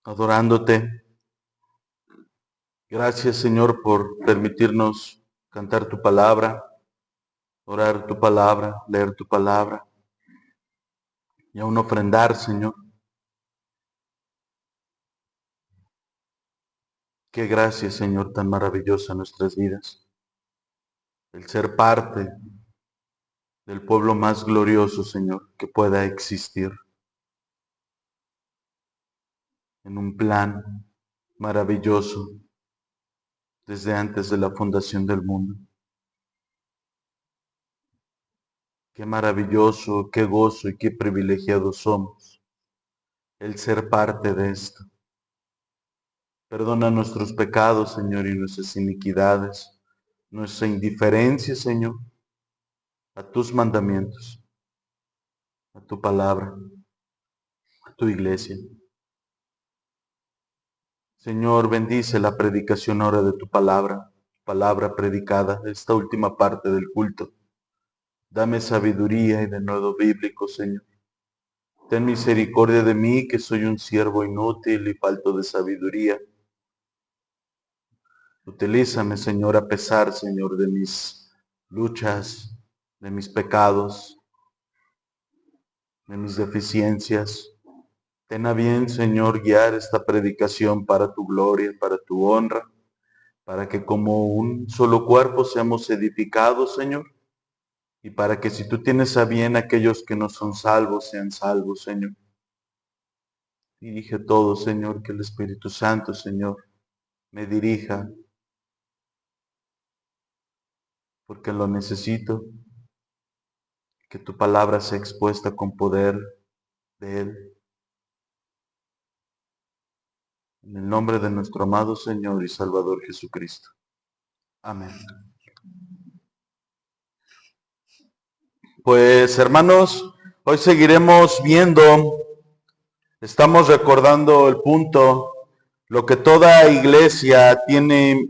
adorándote. Gracias, Señor, por permitirnos cantar tu palabra, orar tu palabra, leer tu palabra y aún ofrendar, Señor. Qué gracia, Señor, tan maravillosa en nuestras vidas. El ser parte del pueblo más glorioso, Señor, que pueda existir. En un plan maravilloso desde antes de la fundación del mundo. Qué maravilloso, qué gozo y qué privilegiados somos el ser parte de esto. Perdona nuestros pecados, Señor, y nuestras iniquidades, nuestra indiferencia, Señor, a tus mandamientos, a tu palabra, a tu iglesia. Señor, bendice la predicación ahora de tu palabra predicada, esta última parte del culto. Dame sabiduría y denuedo bíblico, Señor. Ten misericordia de mí, que soy un siervo inútil y falto de sabiduría. Utilízame, Señor, a pesar, Señor, de mis luchas, de mis pecados, de mis deficiencias. Ten a bien, Señor, guiar esta predicación para tu gloria, para tu honra, para que como un solo cuerpo seamos edificados, Señor, y para que si tú tienes a bien aquellos que no son salvos, sean salvos, Señor. Dirige todo, Señor, que el Espíritu Santo, Señor, me dirija, porque lo necesito, que tu palabra sea expuesta con poder de Él. En el nombre de nuestro amado Señor y Salvador Jesucristo. Amén. Pues, hermanos, hoy seguiremos viendo, estamos recordando el punto, lo que toda iglesia tiene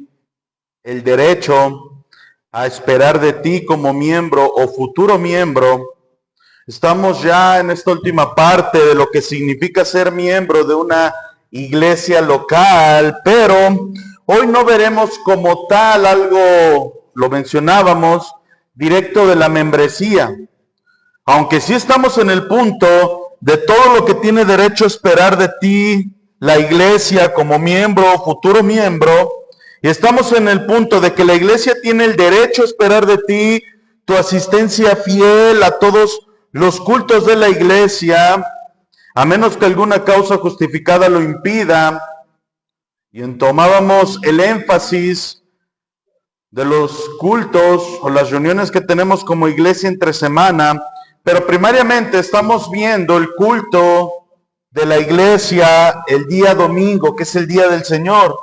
el derecho a esperar de ti como miembro o futuro miembro. Estamos ya en esta última parte de lo que significa ser miembro de una iglesia local, pero hoy no veremos como tal algo, lo mencionábamos, directo de la membresía. Aunque sí estamos en el punto de todo lo que tiene derecho a esperar de ti la iglesia como miembro o futuro miembro, y estamos en el punto de que la iglesia tiene el derecho a esperar de ti tu asistencia fiel a todos los cultos de la iglesia, a menos que alguna causa justificada lo impida. Y tomábamos el énfasis de los cultos o las reuniones que tenemos como iglesia entre semana, pero primariamente estamos viendo el culto de la iglesia el día domingo, que es el día del Señor.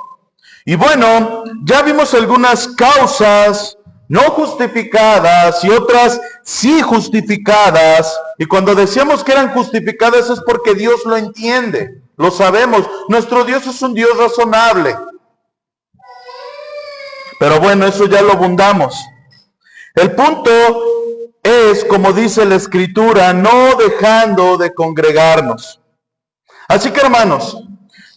Y bueno, ya vimos algunas causas no justificadas y otras sí justificadas. Y cuando decíamos que eran justificadas es porque Dios lo entiende, lo sabemos. Nuestro Dios es un Dios razonable. Pero bueno, eso ya lo abundamos. El punto es, como dice la Escritura, no dejando de congregarnos. Así que, hermanos,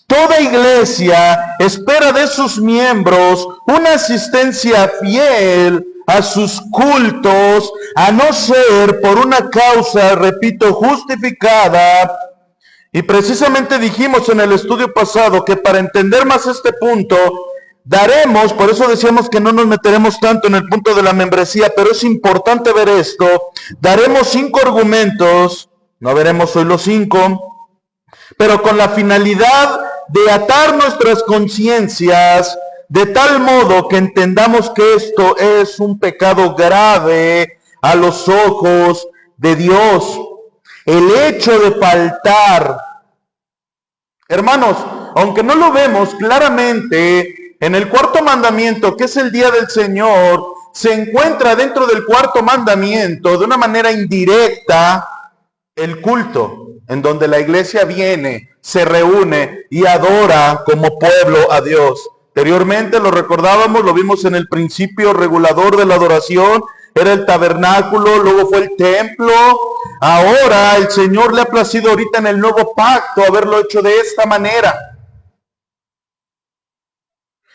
toda iglesia espera de sus miembros una asistencia fiel a sus cultos, a no ser por una causa, repito, justificada. Y precisamente dijimos en el estudio pasado que para entender más este punto, daremos, por eso decíamos que no nos meteremos tanto en el punto de la membresía, pero es importante ver esto. Daremos 5 argumentos, no veremos hoy los 5, pero con la finalidad de atar nuestras conciencias de tal modo que entendamos que esto es un pecado grave a los ojos de Dios. El hecho de faltar, hermanos, aunque no lo vemos claramente, en el 4º mandamiento, que es el día del Señor, se encuentra dentro del 4º mandamiento, de una manera indirecta, el culto, en donde la iglesia viene, se reúne y adora como pueblo a Dios. Anteriormente lo recordábamos, lo vimos en el principio regulador de la adoración, era el tabernáculo, luego fue el templo. Ahora el Señor le ha placido ahorita en el nuevo pacto haberlo hecho de esta manera.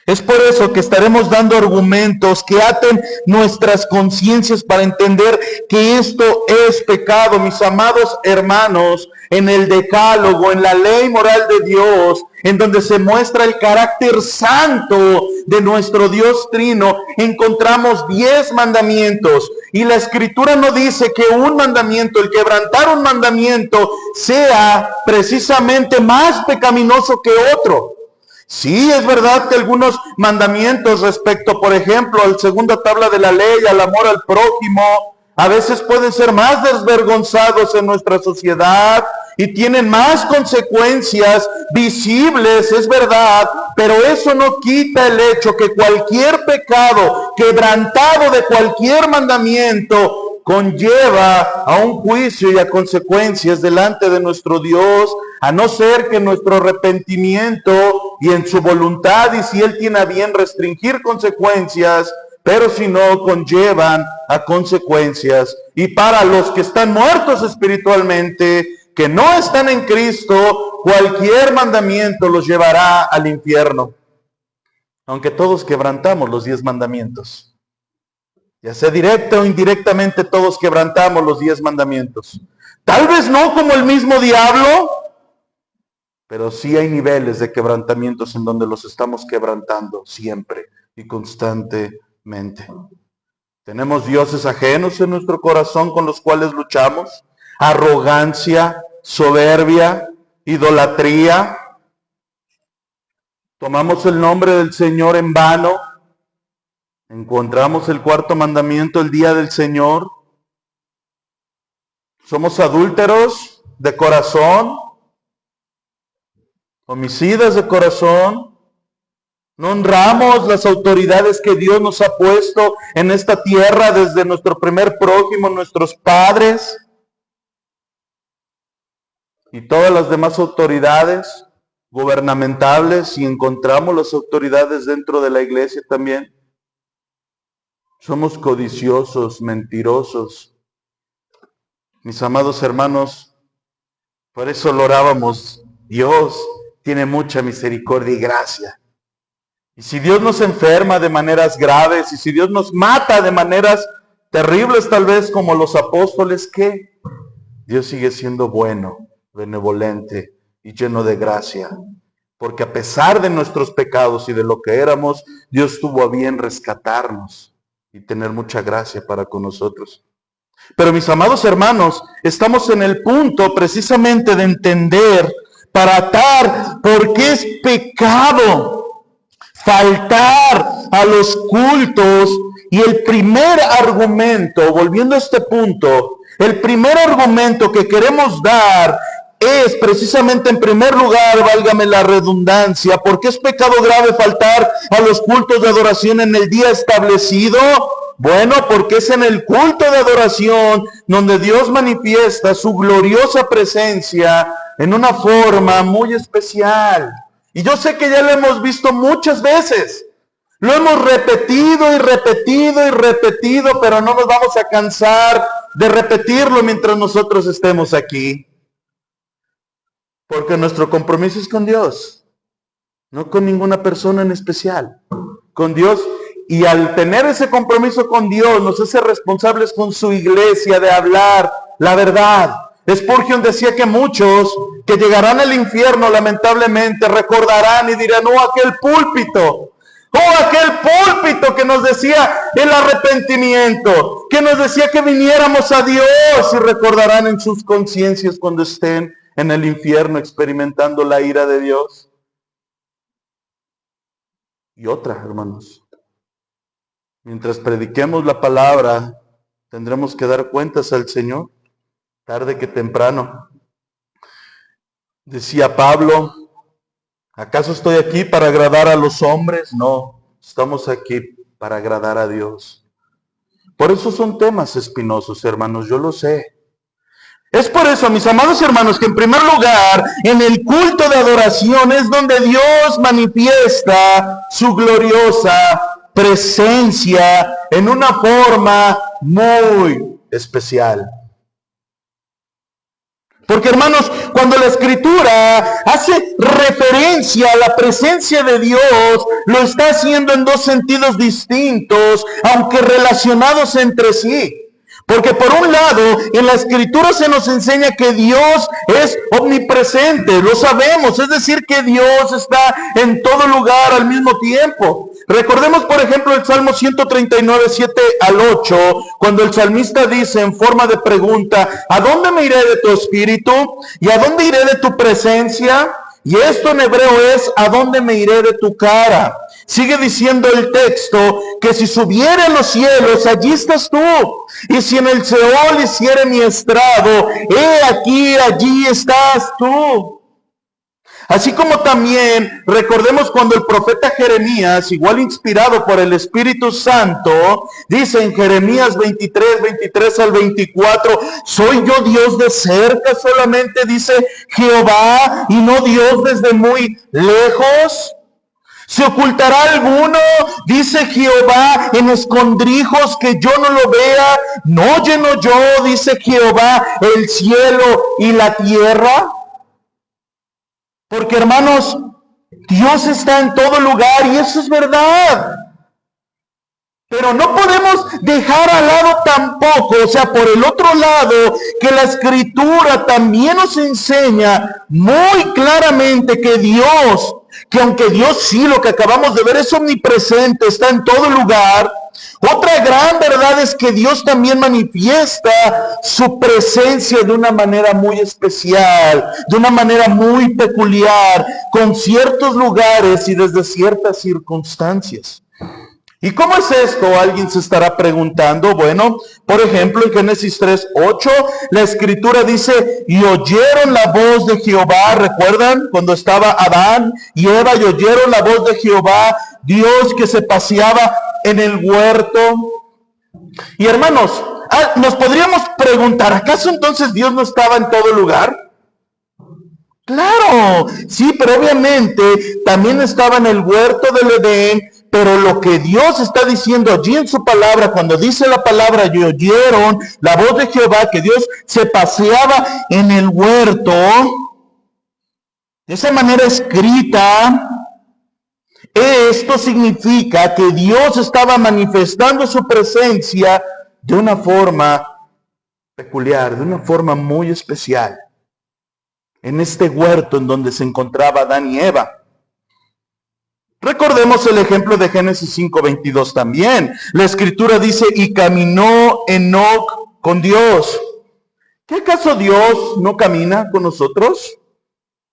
Es por eso que estaremos dando argumentos que aten nuestras conciencias para entender que esto es pecado, mis amados hermanos, en el decálogo, en la ley moral de Dios, en donde se muestra el carácter santo de nuestro Dios Trino, encontramos 10 mandamientos. Y la Escritura no dice que un mandamiento, el quebrantar un mandamiento, sea precisamente más pecaminoso que otro. Sí, es verdad que algunos mandamientos respecto, por ejemplo, a la segunda tabla de la ley, al amor al prójimo, a veces pueden ser más desvergonzados en nuestra sociedad y tienen más consecuencias visibles, es verdad, pero eso no quita el hecho que cualquier pecado quebrantado de cualquier mandamiento conlleva a un juicio y a consecuencias delante de nuestro Dios, a no ser que nuestro arrepentimiento y en su voluntad, y si Él tiene a bien restringir consecuencias, pero si no, conllevan a consecuencias. Y para los que están muertos espiritualmente, que no están en Cristo, cualquier mandamiento los llevará al infierno. Aunque todos quebrantamos los 10 mandamientos. Ya sea directa o indirectamente, todos quebrantamos los 10 mandamientos. Tal vez no como el mismo diablo, pero sí hay niveles de quebrantamientos en donde los estamos quebrantando siempre y constantemente. Tenemos dioses ajenos en nuestro corazón con los cuales luchamos. Arrogancia, soberbia, idolatría. Tomamos el nombre del Señor en vano. Encontramos el 4º mandamiento el día del Señor. Somos adúlteros de corazón, homicidas de corazón. No honramos las autoridades que Dios nos ha puesto en esta tierra, desde nuestro primer prójimo, nuestros padres, y todas las demás autoridades gubernamentales, y encontramos las autoridades dentro de la iglesia también. Somos codiciosos, mentirosos. Mis amados hermanos, por eso lo orábamos. Dios tiene mucha misericordia y gracia. Y si Dios nos enferma de maneras graves, y si Dios nos mata de maneras terribles tal vez como los apóstoles, ¿qué? Dios sigue siendo bueno, benevolente y lleno de gracia. Porque a pesar de nuestros pecados y de lo que éramos, Dios tuvo a bien rescatarnos y tener mucha gracia para con nosotros. Pero mis amados hermanos, estamos en el punto precisamente de entender, para atar, por qué es pecado faltar a los cultos. Y el primer argumento, volviendo a este punto, el primer argumento que queremos dar es precisamente, en primer lugar, válgame la redundancia, ¿por qué es pecado grave faltar a los cultos de adoración en el día establecido? Bueno, porque es en el culto de adoración donde Dios manifiesta su gloriosa presencia en una forma muy especial. Y yo sé que ya lo hemos visto muchas veces. Lo hemos repetido y repetido y repetido, pero no nos vamos a cansar de repetirlo mientras nosotros estemos aquí. Porque nuestro compromiso es con Dios, no con ninguna persona en especial, con Dios. Y al tener ese compromiso con Dios, nos hace responsables con su iglesia de hablar la verdad. Spurgeon decía que muchos que llegarán al infierno, lamentablemente, recordarán y dirán: oh, aquel púlpito que nos decía el arrepentimiento, que nos decía que viniéramos a Dios, y recordarán en sus conciencias cuando estén en el infierno experimentando la ira de Dios. Y otra, hermanos, mientras prediquemos la palabra, tendremos que dar cuentas al Señor, tarde que temprano. Decía Pablo: ¿acaso estoy aquí para agradar a los hombres? No, estamos aquí para agradar a Dios. Por eso son temas espinosos, hermanos, yo lo sé. Es por eso, mis amados hermanos, que en primer lugar, en el culto de adoración es donde Dios manifiesta su gloriosa presencia en una forma muy especial. Porque hermanos, cuando la Escritura hace referencia a la presencia de Dios, lo está haciendo en dos sentidos distintos, aunque relacionados entre sí. Porque por un lado, en la Escritura se nos enseña que Dios es omnipresente, lo sabemos, es decir, que Dios está en todo lugar al mismo tiempo. Recordemos, por ejemplo, el Salmo 139, 7 al 8, cuando el salmista dice en forma de pregunta: ¿a dónde me iré de tu espíritu? ¿Y a dónde iré de tu presencia? Y esto en hebreo es: ¿a dónde me iré de tu cara? Sigue diciendo el texto que si subiera a los cielos, allí estás tú. Y si en el Seol hiciere mi estrado, he aquí, allí estás tú. Así como también recordemos cuando el profeta Jeremías, igual inspirado por el Espíritu Santo, dice en Jeremías 23, 23 al 24: ¿soy yo Dios de cerca solamente, dice Jehová, y no Dios desde muy lejos? ¿Se ocultará alguno, dice Jehová, en escondrijos que yo no lo vea? ¿No lleno yo, dice Jehová, el cielo y la tierra? Porque hermanos, Dios está en todo lugar y eso es verdad. Pero no podemos dejar al lado tampoco, o sea, por el otro lado, que la Escritura también nos enseña muy claramente que Dios, que aunque Dios sí, lo que acabamos de ver, es omnipresente, está en todo lugar, otra gran verdad es que Dios también manifiesta su presencia de una manera muy especial, de una manera muy peculiar, con ciertos lugares y desde ciertas circunstancias. ¿Y cómo es esto? Alguien se estará preguntando. Bueno, por ejemplo, en Génesis 3:8, la Escritura dice: y oyeron la voz de Jehová. ¿Recuerdan? Cuando estaba Adán y Eva, y oyeron la voz de Jehová, Dios que se paseaba en el huerto. Y hermanos, nos podríamos preguntar, ¿acaso entonces Dios no estaba en todo lugar? Claro, sí, pero obviamente también estaba en el huerto del Edén. Pero lo que Dios está diciendo allí en su palabra, cuando dice la palabra, y oyeron la voz de Jehová, que Dios se paseaba en el huerto, de esa manera escrita, esto significa que Dios estaba manifestando su presencia de una forma peculiar, de una forma muy especial, en este huerto en donde se encontraba Adán y Eva. Recordemos el ejemplo de Génesis 5:22 también. La Escritura dice: y caminó Enoc con Dios. ¿Qué acaso Dios no camina con nosotros?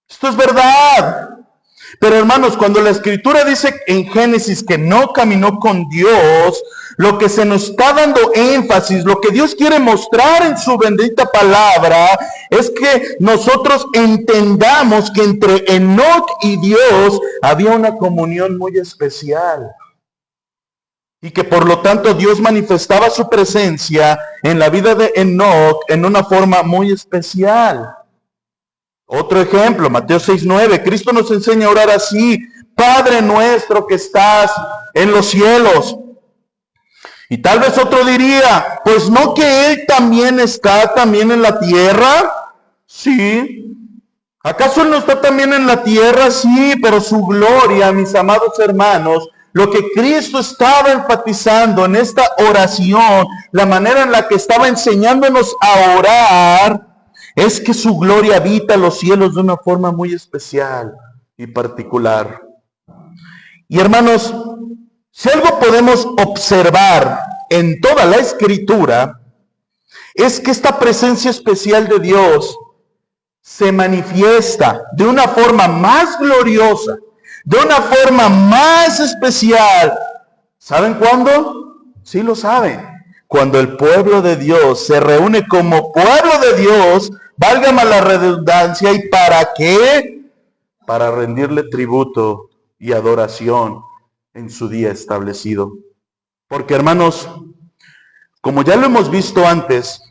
Esto es verdad. Pero hermanos, cuando la Escritura dice en Génesis que no caminó con Dios, lo que se nos está dando énfasis, lo que Dios quiere mostrar en su bendita palabra, es que nosotros entendamos que entre Enoc y Dios había una comunión muy especial. Y que por lo tanto Dios manifestaba su presencia en la vida de Enoc en una forma muy especial. Otro ejemplo, Mateo 6:9, Cristo nos enseña a orar así: Padre nuestro que estás en los cielos. Y tal vez otro diría: pues no que Él también está también en la tierra. Sí. ¿Acaso Él no está también en la tierra? Sí, pero su gloria, mis amados hermanos, lo que Cristo estaba enfatizando en esta oración, la manera en la que estaba enseñándonos a orar, es que su gloria habita los cielos de una forma muy especial y particular. Y hermanos, si algo podemos observar en toda la Escritura, es que esta presencia especial de Dios se manifiesta de una forma más gloriosa, de una forma más especial. ¿Saben cuándo? Sí lo saben. Cuando el pueblo de Dios se reúne como pueblo de Dios, válgame la redundancia, ¿y para qué? Para rendirle tributo y adoración en su día establecido. Porque hermanos, como ya lo hemos visto antes,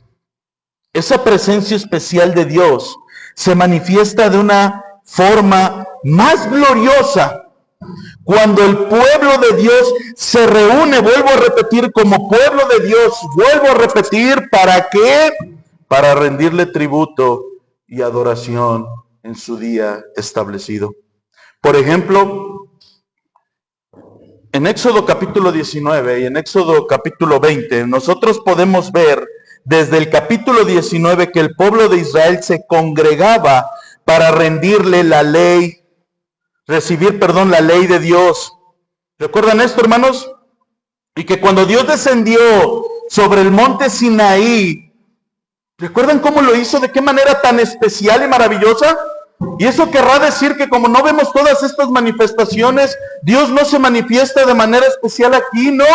esa presencia especial de Dios se manifiesta de una forma más gloriosa cuando el pueblo de Dios se reúne, vuelvo a repetir, como pueblo de Dios, vuelvo a repetir, ¿para qué? Para rendirle tributo y adoración en su día establecido. Por ejemplo, en Éxodo capítulo 19 y en Éxodo capítulo 20, nosotros podemos ver desde el capítulo 19 que el pueblo de Israel se congregaba para rendirle la ley, la ley de Dios. ¿Recuerdan esto, hermanos? Y que cuando Dios descendió sobre el monte Sinaí, ¿recuerdan cómo lo hizo? ¿De qué manera tan especial y maravillosa? Y eso querrá decir que como no vemos todas estas manifestaciones, Dios no se manifiesta de manera especial aquí. No,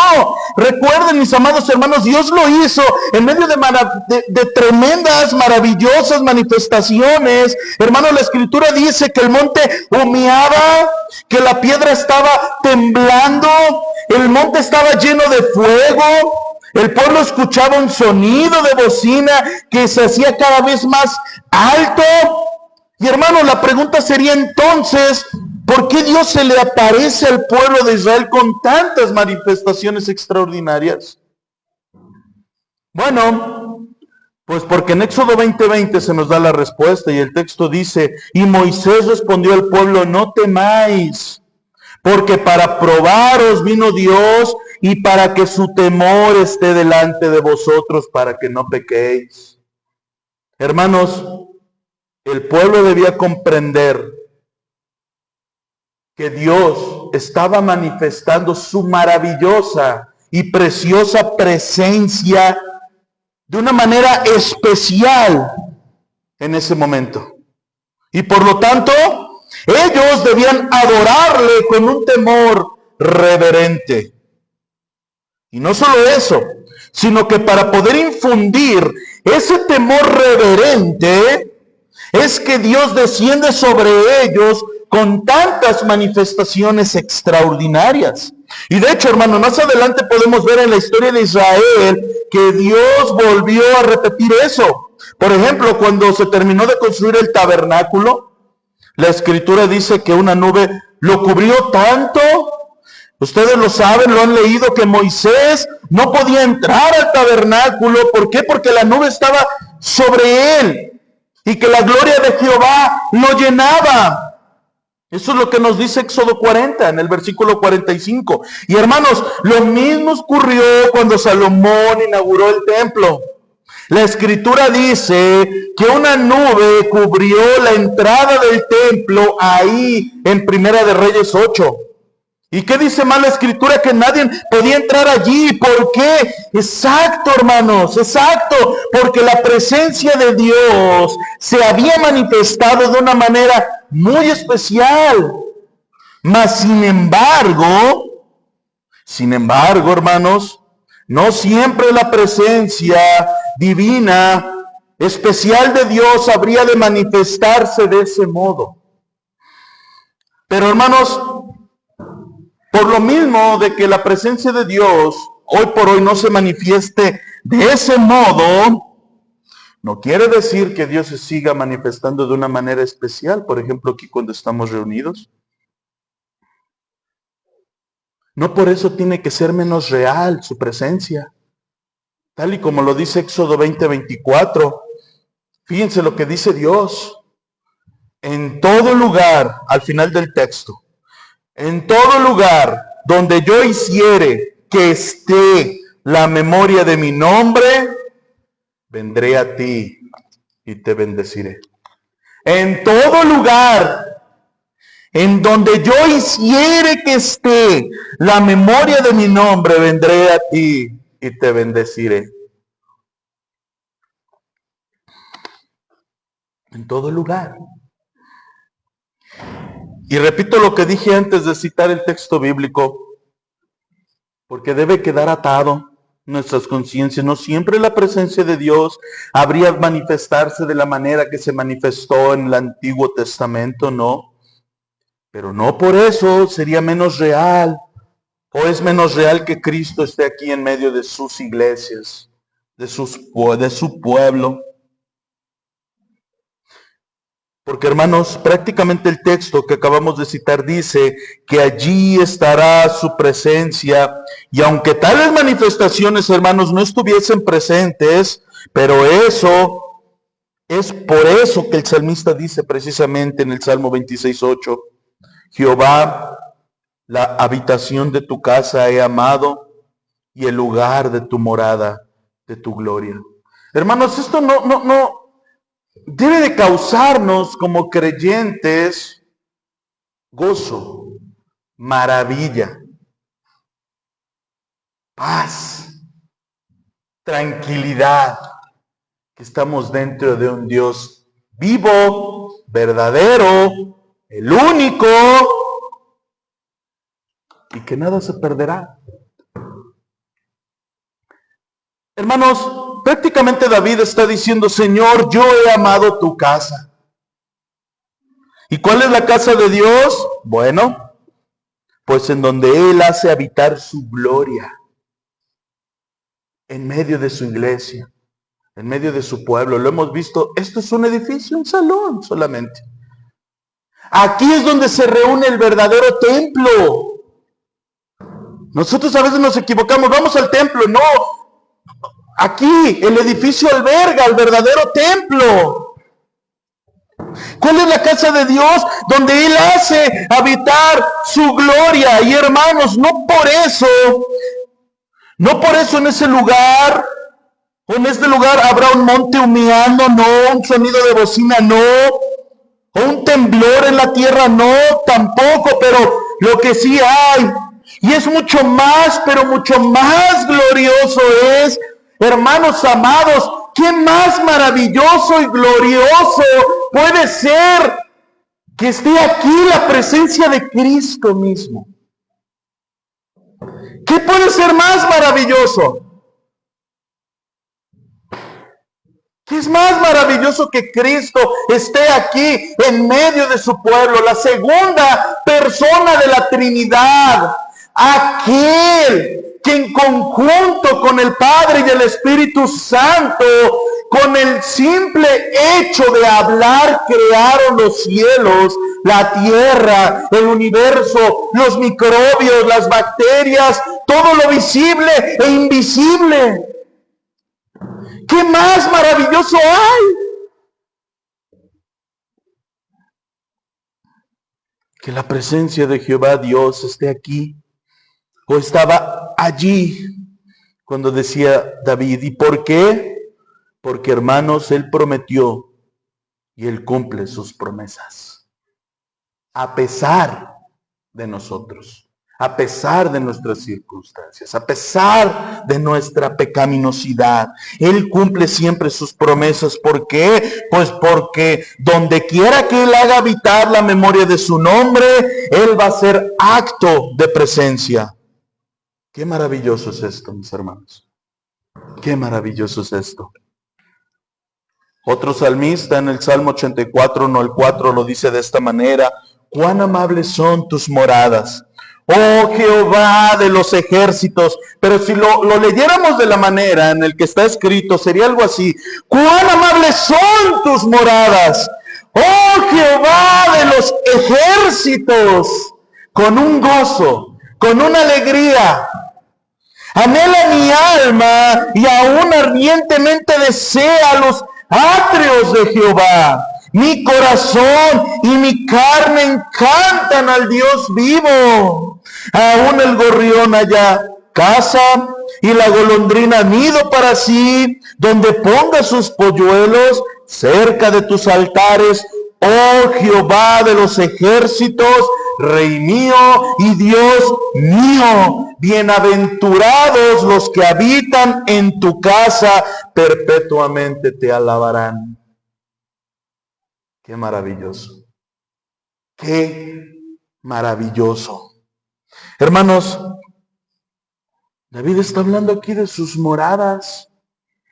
recuerden, mis amados hermanos, Dios lo hizo en medio de tremendas, maravillosas manifestaciones. Hermanos, la Escritura dice que el monte humeaba, que la piedra estaba temblando, el monte estaba lleno de fuego. El pueblo escuchaba un sonido de bocina que se hacía cada vez más alto. Y hermano, la pregunta sería entonces, ¿por qué Dios se le aparece al pueblo de Israel con tantas manifestaciones extraordinarias? Bueno, pues porque en Éxodo 20:20 se nos da la respuesta y el texto dice, y Moisés respondió al pueblo, no temáis, porque para probaros vino Dios y para que su temor esté delante de vosotros, para que no pequéis. Hermanos, el pueblo debía comprender que Dios estaba manifestando su maravillosa y preciosa presencia de una manera especial en ese momento. Y por lo tanto, ellos debían adorarle con un temor reverente. Y no solo eso, sino que para poder infundir ese temor reverente, es que Dios desciende sobre ellos con tantas manifestaciones extraordinarias. Y de hecho, hermano, más adelante podemos ver en la historia de Israel que Dios volvió a repetir eso. Por ejemplo, cuando se terminó de construir el tabernáculo, la Escritura dice que una nube lo cubrió tanto. Ustedes lo saben, lo han leído, que Moisés no podía entrar al tabernáculo. ¿Por qué? Porque la nube estaba sobre él. Y que la gloria de Jehová lo llenaba. Eso es lo que nos dice Éxodo 40, en el versículo 45. Y hermanos, lo mismo ocurrió cuando Salomón inauguró el templo. La Escritura dice que una nube cubrió la entrada del templo ahí en Primera de Reyes 8. ¿Y qué dice más la Escritura? Que nadie podía entrar allí. ¿Por qué? Exacto, hermanos, exacto. Porque la presencia de Dios se había manifestado de una manera muy especial. Mas, sin embargo, hermanos, no siempre la presencia divina, especial de Dios, habría de manifestarse de ese modo. Pero, hermanos, por lo mismo de que la presencia de Dios hoy por hoy no se manifieste de ese modo, no quiere decir que Dios se siga manifestando de una manera especial, por ejemplo, aquí cuando estamos reunidos. No por eso tiene que ser menos real su presencia. Tal y como lo dice Éxodo 20:24. Fíjense lo que dice Dios. En todo lugar, al final del texto, en todo lugar donde yo hiciere que esté la memoria de mi nombre, vendré a ti y te bendeciré. En todo lugar en donde yo hiciere que esté la memoria de mi nombre, vendré a ti y te bendeciré. En todo lugar. Y repito lo que dije antes de citar el texto bíblico, porque debe quedar atado nuestras conciencias. No siempre la presencia de Dios habría de manifestarse de la manera que se manifestó en el Antiguo Testamento, no. Pero no por eso sería menos real, o es menos real que Cristo esté aquí en medio de sus iglesias, de su pueblo. Porque, hermanos, prácticamente el texto que acabamos de citar dice que allí estará su presencia. Y aunque tales manifestaciones, hermanos, no estuviesen presentes, pero eso Es por eso que el salmista dice precisamente en el Salmo 26:8, Jehová, la habitación de tu casa he amado y el lugar de tu morada, de tu gloria. Hermanos, esto no debe de causarnos como creyentes gozo, maravilla, paz, tranquilidad, que estamos dentro de un Dios vivo, verdadero, el único, y que nada se perderá. Hermanos, prácticamente David está diciendo, Señor, yo he amado tu casa. ¿Y cuál es la casa de Dios? Bueno, pues en donde Él hace habitar su gloria, en medio de su iglesia, en medio de su pueblo. Lo hemos visto, esto es un edificio, un salón solamente. Aquí es donde se reúne el verdadero templo. Nosotros a veces nos equivocamos, vamos al templo, no. Aquí el edificio alberga el verdadero templo. ¿Cuál es la casa de Dios? Donde Él hace habitar su gloria. Y hermanos, no por eso en ese lugar, o en este lugar habrá un monte humeando, no, un sonido de bocina, no, o un temblor en la tierra, no, tampoco, pero lo que sí hay, y es mucho más, pero mucho más glorioso es, hermanos amados, ¿qué más maravilloso y glorioso puede ser que esté aquí la presencia de Cristo mismo? ¿Qué puede ser más maravilloso? ¿Qué es más maravilloso que Cristo esté aquí en medio de su pueblo? La segunda persona de la Trinidad, aquel que en conjunto con el Padre y el Espíritu Santo, con el simple hecho de hablar, crearon los cielos, la tierra, el universo, los microbios, las bacterias, todo lo visible e invisible. ¿Qué más maravilloso hay? Que la presencia de Jehová Dios esté aquí, o estaba allí, cuando decía David. ¿Y por qué? Porque, hermanos, Él prometió y Él cumple sus promesas. A pesar de nosotros, a pesar de nuestras circunstancias, a pesar de nuestra pecaminosidad, Él cumple siempre sus promesas. ¿Por qué? Pues porque donde quiera que Él haga habitar la memoria de su nombre, Él va a hacer acto de presencia. Qué maravilloso es esto, mis hermanos. Qué maravilloso es esto. Otro salmista en el Salmo 84, no el 4, lo dice de esta manera: cuán amables son tus moradas, oh Jehová de los ejércitos. Pero si lo leyéramos de la manera en el que está escrito, sería algo así: cuán amables son tus moradas, oh Jehová de los ejércitos. Con un gozo, con una alegría, anhela mi alma y aún ardientemente desea los atrios de Jehová. Mi corazón y mi carne encantan al Dios vivo. Aún el gorrión halla casa y la golondrina nido para sí, donde ponga sus polluelos cerca de tus altares, oh Jehová de los ejércitos, Rey mío y Dios mío. Bienaventurados los que habitan en tu casa, perpetuamente te alabarán. Qué maravilloso. Qué maravilloso. Hermanos, David está hablando aquí de sus moradas,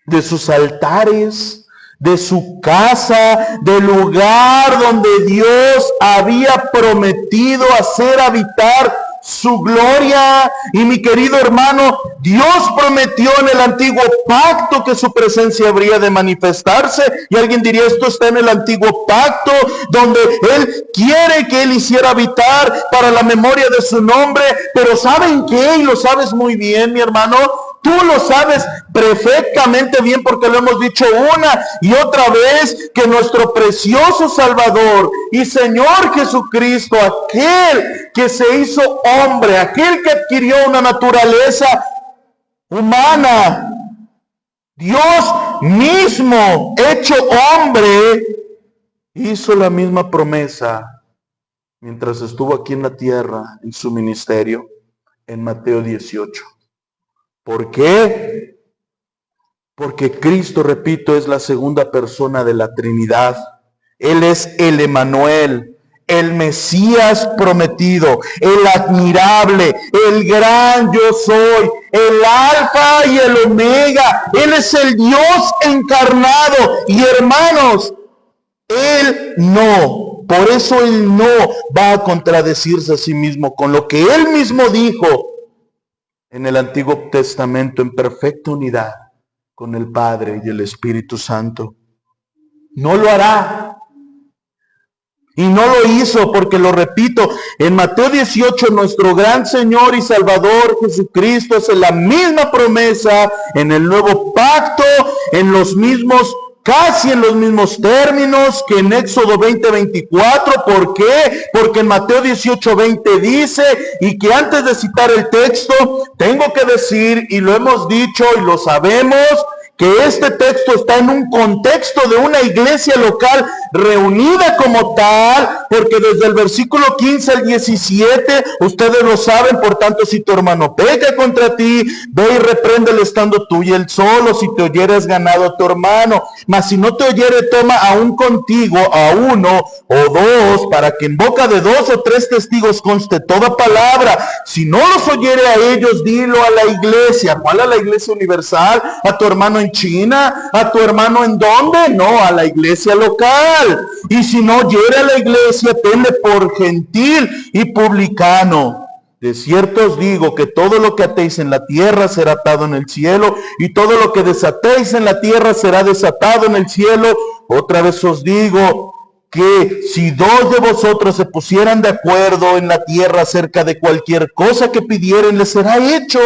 de sus altares, de su casa, del lugar donde Dios había prometido hacer habitar su gloria. Y mi querido hermano, Dios prometió en el antiguo pacto que su presencia habría de manifestarse. Y alguien diría, esto está en el antiguo pacto, donde Él quiere que Él hiciera habitar para la memoria de su nombre. Pero ¿saben qué? Y lo sabes muy bien, mi hermano, Tú lo sabes perfectamente bien porque lo hemos dicho una y otra vez, que nuestro precioso Salvador y Señor Jesucristo, aquel que se hizo hombre, aquel que adquirió una naturaleza humana, Dios mismo hecho hombre, hizo la misma promesa mientras estuvo aquí en la tierra en su ministerio en Mateo 18. ¿Por qué? Porque Cristo, repito, es la segunda persona de la Trinidad. Él es el Emmanuel, el Mesías prometido, el admirable, el gran yo soy, el Alfa y el Omega. Él es el Dios encarnado. Y hermanos, Él no, por eso Él no va a contradecirse a sí mismo con lo que Él mismo dijo en el Antiguo Testamento en perfecta unidad con el Padre y el Espíritu Santo. No lo hará. Y no lo hizo porque, lo repito, en Mateo 18 nuestro gran Señor y Salvador Jesucristo hace la misma promesa en el nuevo pacto, en los mismos, casi en los mismos términos que en Éxodo 20:24. ¿Por qué? Porque en Mateo 18:20 dice, y que antes de citar el texto, tengo que decir, y lo hemos dicho y lo sabemos, que este texto está en un contexto de una iglesia local reunida como tal, porque desde el versículo 15 al 17, ustedes lo saben. Por tanto, si tu hermano peca contra ti, ve y repréndele estando tú y él solo. Si te oyeres, ganado a tu hermano. Mas si no te oyere, toma aún contigo a uno o dos, para que en boca de 2 o 3 testigos conste toda palabra. Si no los oyere a ellos, dilo a la iglesia. ¿Cuál? A la iglesia universal. A tu hermano en China, a tu hermano en dónde, no, a la iglesia local. Y si no oyere a la iglesia, tenle por gentil y publicano. De cierto os digo que todo lo que atéis en la tierra será atado en el cielo, y todo lo que desatéis en la tierra será desatado en el cielo. Otra vez os digo que si 2 de vosotros se pusieran de acuerdo en la tierra acerca de cualquier cosa que pidieren, les será hecho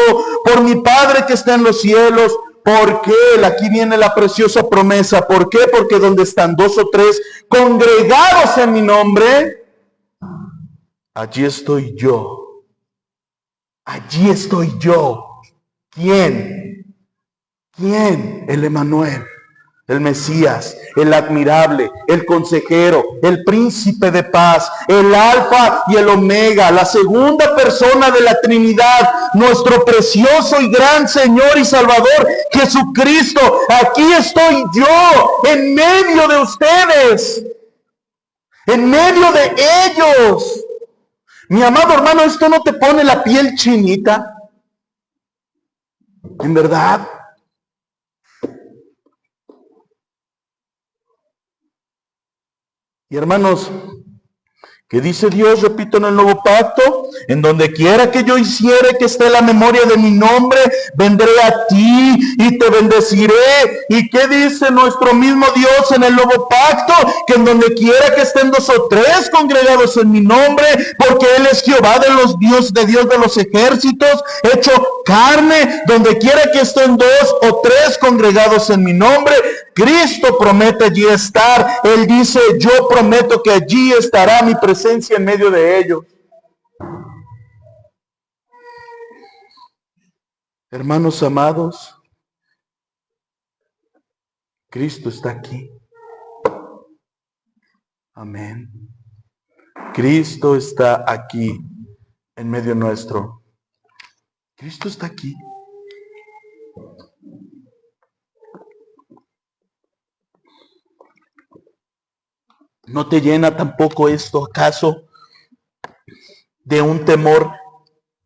por mi Padre que está en los cielos. ¿Por qué? Aquí viene la preciosa promesa. ¿Por qué? Porque donde están 2 o 3 congregados en mi nombre, allí estoy yo. Allí estoy yo. ¿Quién? ¿Quién? El Emmanuel, el Mesías, el admirable, el consejero, el príncipe de paz, el Alfa y el Omega, la segunda persona de la Trinidad, nuestro precioso y gran Señor y Salvador Jesucristo. Aquí estoy yo en medio de ustedes, en medio de ellos. Mi amado hermano, ¿esto no te pone la piel chinita? ¿En verdad? Y hermanos, ¿qué dice Dios? Repito, en el nuevo pacto: en donde quiera que yo hiciere que esté la memoria de mi nombre, vendré a ti y te bendeciré. ¿Y qué dice nuestro mismo Dios en el nuevo pacto? Que en donde quiera que estén 2 o 3 congregados en mi nombre, porque Él es Jehová de los Dios de los ejércitos, hecho carne. Donde quiera que estén 2 o 3 congregados en mi nombre, Cristo promete allí estar. Él dice: yo prometo que allí estará mi presencia en medio de ellos. Hermanos amados, Cristo está aquí. Amén. Cristo está aquí en medio nuestro. Cristo está aquí. ¿No te llena tampoco esto, acaso, de un temor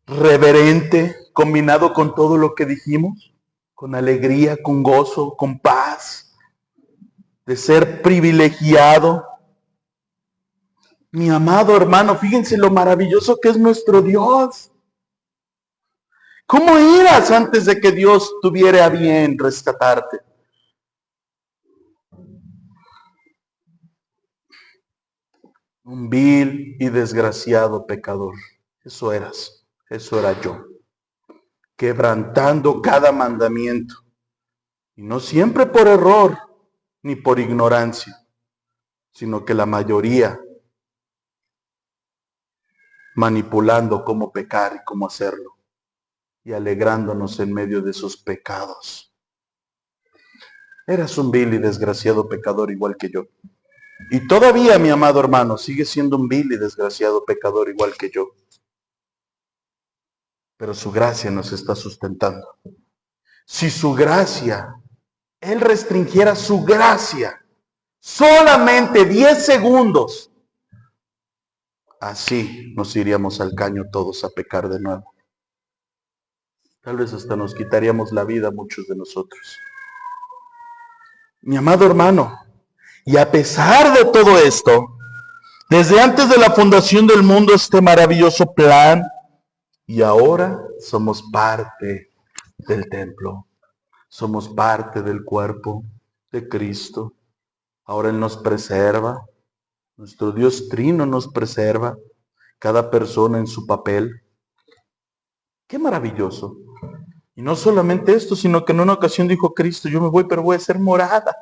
reverente combinado con todo lo que dijimos? Con alegría, con gozo, con paz, de ser privilegiado. Mi amado hermano, fíjense lo maravilloso que es nuestro Dios. ¿Cómo eras antes de que Dios tuviera a bien rescatarte? Un vil y desgraciado pecador. Eso eras, eso era yo. quebrantando cada mandamiento. Y no siempre por error ni por ignorancia, sino que la mayoría manipulando cómo pecar y cómo hacerlo, y alegrándonos en medio de sus pecados. Eras un vil y desgraciado pecador igual que yo. Y todavía, mi amado hermano, sigue siendo un vil y desgraciado pecador igual que yo. Pero su gracia nos está sustentando. Si su gracia, Él restringiera su gracia solamente 10 segundos, así nos iríamos al caño todos a pecar de nuevo. Tal vez hasta nos quitaríamos la vida muchos de nosotros. Mi amado hermano, y a pesar de todo esto, desde antes de la fundación del mundo, este maravilloso plan, y ahora somos parte del templo, somos parte del cuerpo de Cristo. Ahora Él nos preserva, nuestro Dios Trino nos preserva, cada persona en su papel. ¡Qué maravilloso! Y no solamente esto, sino que en una ocasión dijo Cristo, yo me voy, pero voy a ser morada.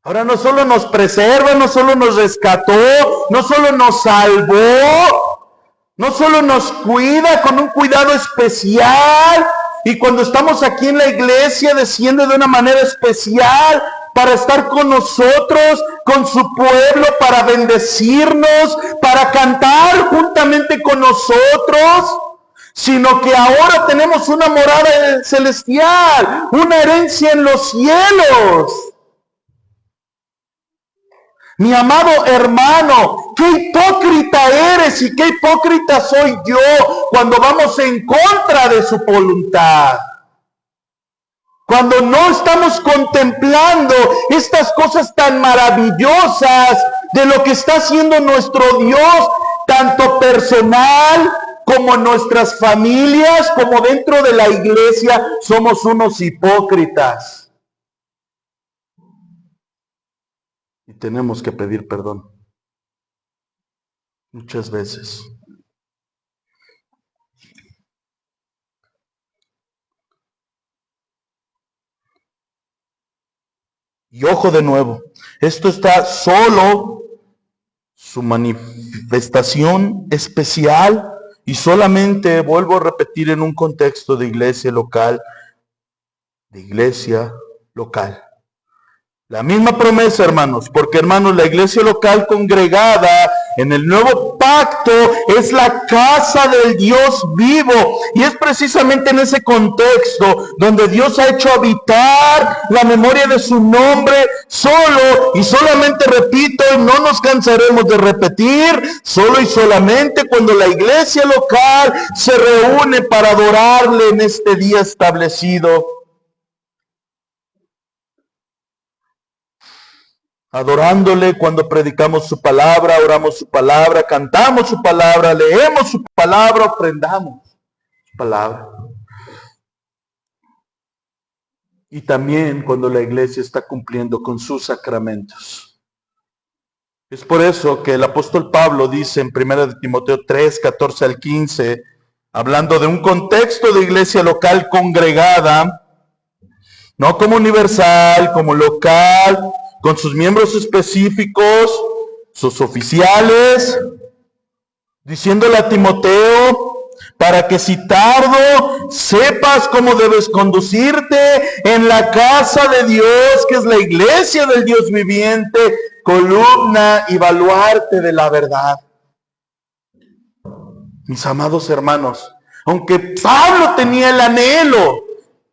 Ahora no solo nos preserva, no solo nos rescató, no solo nos salvó, no solo nos cuida con un cuidado especial, y cuando estamos aquí en la iglesia desciende de una manera especial para estar con nosotros, con su pueblo, para bendecirnos, para cantar juntamente con nosotros, sino que ahora tenemos una morada celestial, una herencia en los cielos. Mi amado hermano, qué hipócrita eres y qué hipócrita soy yo cuando vamos en contra de su voluntad. Cuando no estamos contemplando estas cosas tan maravillosas de lo que está haciendo nuestro Dios, tanto personal como en nuestras familias, como dentro de la iglesia, somos unos hipócritas. Y tenemos que pedir perdón. Muchas veces. Y ojo de nuevo, esto está solo su manifestación especial y solamente, vuelvo a repetir, en un contexto de iglesia local, La misma promesa, hermanos, porque hermanos, la iglesia local congregada en el nuevo pacto es la casa del Dios vivo. Y es precisamente en ese contexto donde Dios ha hecho habitar la memoria de su nombre solo y solamente, repito, y no nos cansaremos de repetir, solo y solamente cuando la iglesia local se reúne para adorarle en este día establecido. Adorándole cuando predicamos su palabra, oramos su palabra, cantamos su palabra, leemos su palabra, ofrendamos su palabra. Y también cuando la iglesia está cumpliendo con sus sacramentos. Es por eso que el apóstol Pablo dice en 1 Timoteo 3, 14 al 15, hablando de un contexto de iglesia local congregada, no como universal, como local, con sus miembros específicos, sus oficiales, diciéndole a Timoteo, para que si tardo, sepas cómo debes conducirte en la casa de Dios, que es la iglesia del Dios viviente, columna y baluarte de la verdad. Mis amados hermanos, aunque Pablo tenía el anhelo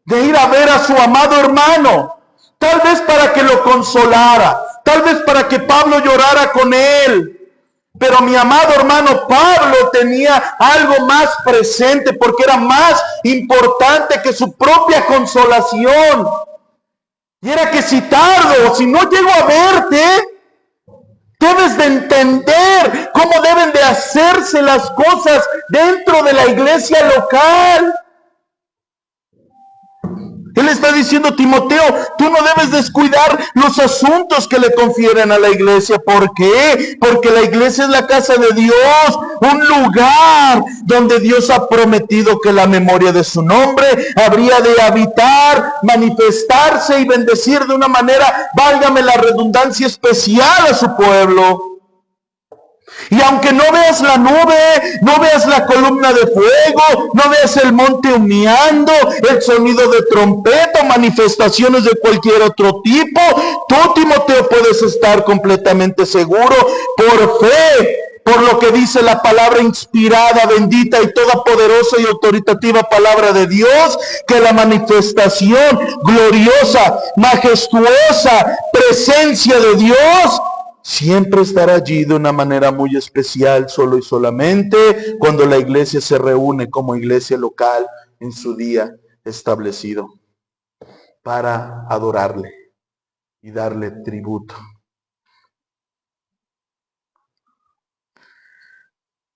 de ir a ver a su amado hermano, tal vez para que lo consolara, tal vez para que Pablo llorara con él. Pero mi amado hermano Pablo tenía algo más presente porque era más importante que su propia consolación. Y era que si tardo, si no llego a verte, debes de entender cómo deben de hacerse las cosas dentro de la iglesia local. El Él está diciendo, Timoteo, tú no debes descuidar los asuntos que le confieren a la iglesia. ¿Por qué? Porque la iglesia es la casa de Dios, un lugar donde Dios ha prometido que la memoria de su nombre habría de habitar, manifestarse y bendecir de una manera, válgame la redundancia, especial a su pueblo. Y aunque no veas la nube, no veas la columna de fuego, no veas el monte humeando, el sonido de trompeta, manifestaciones de cualquier otro tipo, tú, Timoteo, puedes estar completamente seguro por fe, por lo que dice la palabra inspirada, bendita y toda poderosa y autoritativa palabra de Dios, que la manifestación gloriosa, majestuosa presencia de Dios siempre estará allí de una manera muy especial, solo y solamente cuando la iglesia se reúne como iglesia local en su día establecido para adorarle y darle tributo.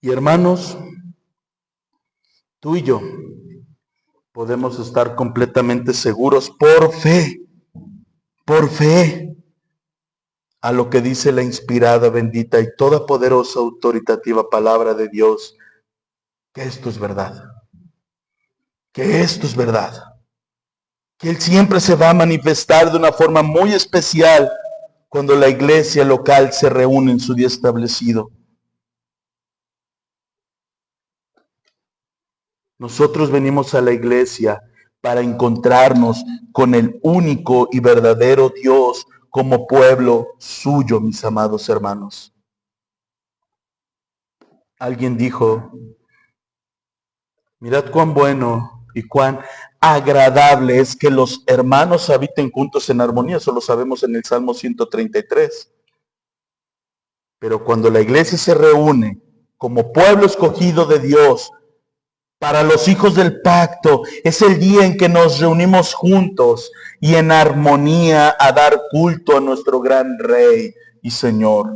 Y hermanos, tú y yo podemos estar completamente seguros por fe, a lo que dice la inspirada, bendita y toda poderosa, autoritativa palabra de Dios, que esto es verdad, que esto es verdad, que Él siempre se va a manifestar de una forma muy especial cuando la iglesia local se reúne en su día establecido. Nosotros venimos a la iglesia para encontrarnos con el único y verdadero Dios como pueblo suyo, mis amados hermanos. Alguien dijo, mirad cuán bueno y cuán agradable es que los hermanos habiten juntos en armonía. Eso lo sabemos en el Salmo 133. Pero cuando la iglesia se reúne como pueblo escogido de Dios, para los hijos del pacto, es el día en que nos reunimos juntos y en armonía a dar culto a nuestro gran Rey y Señor,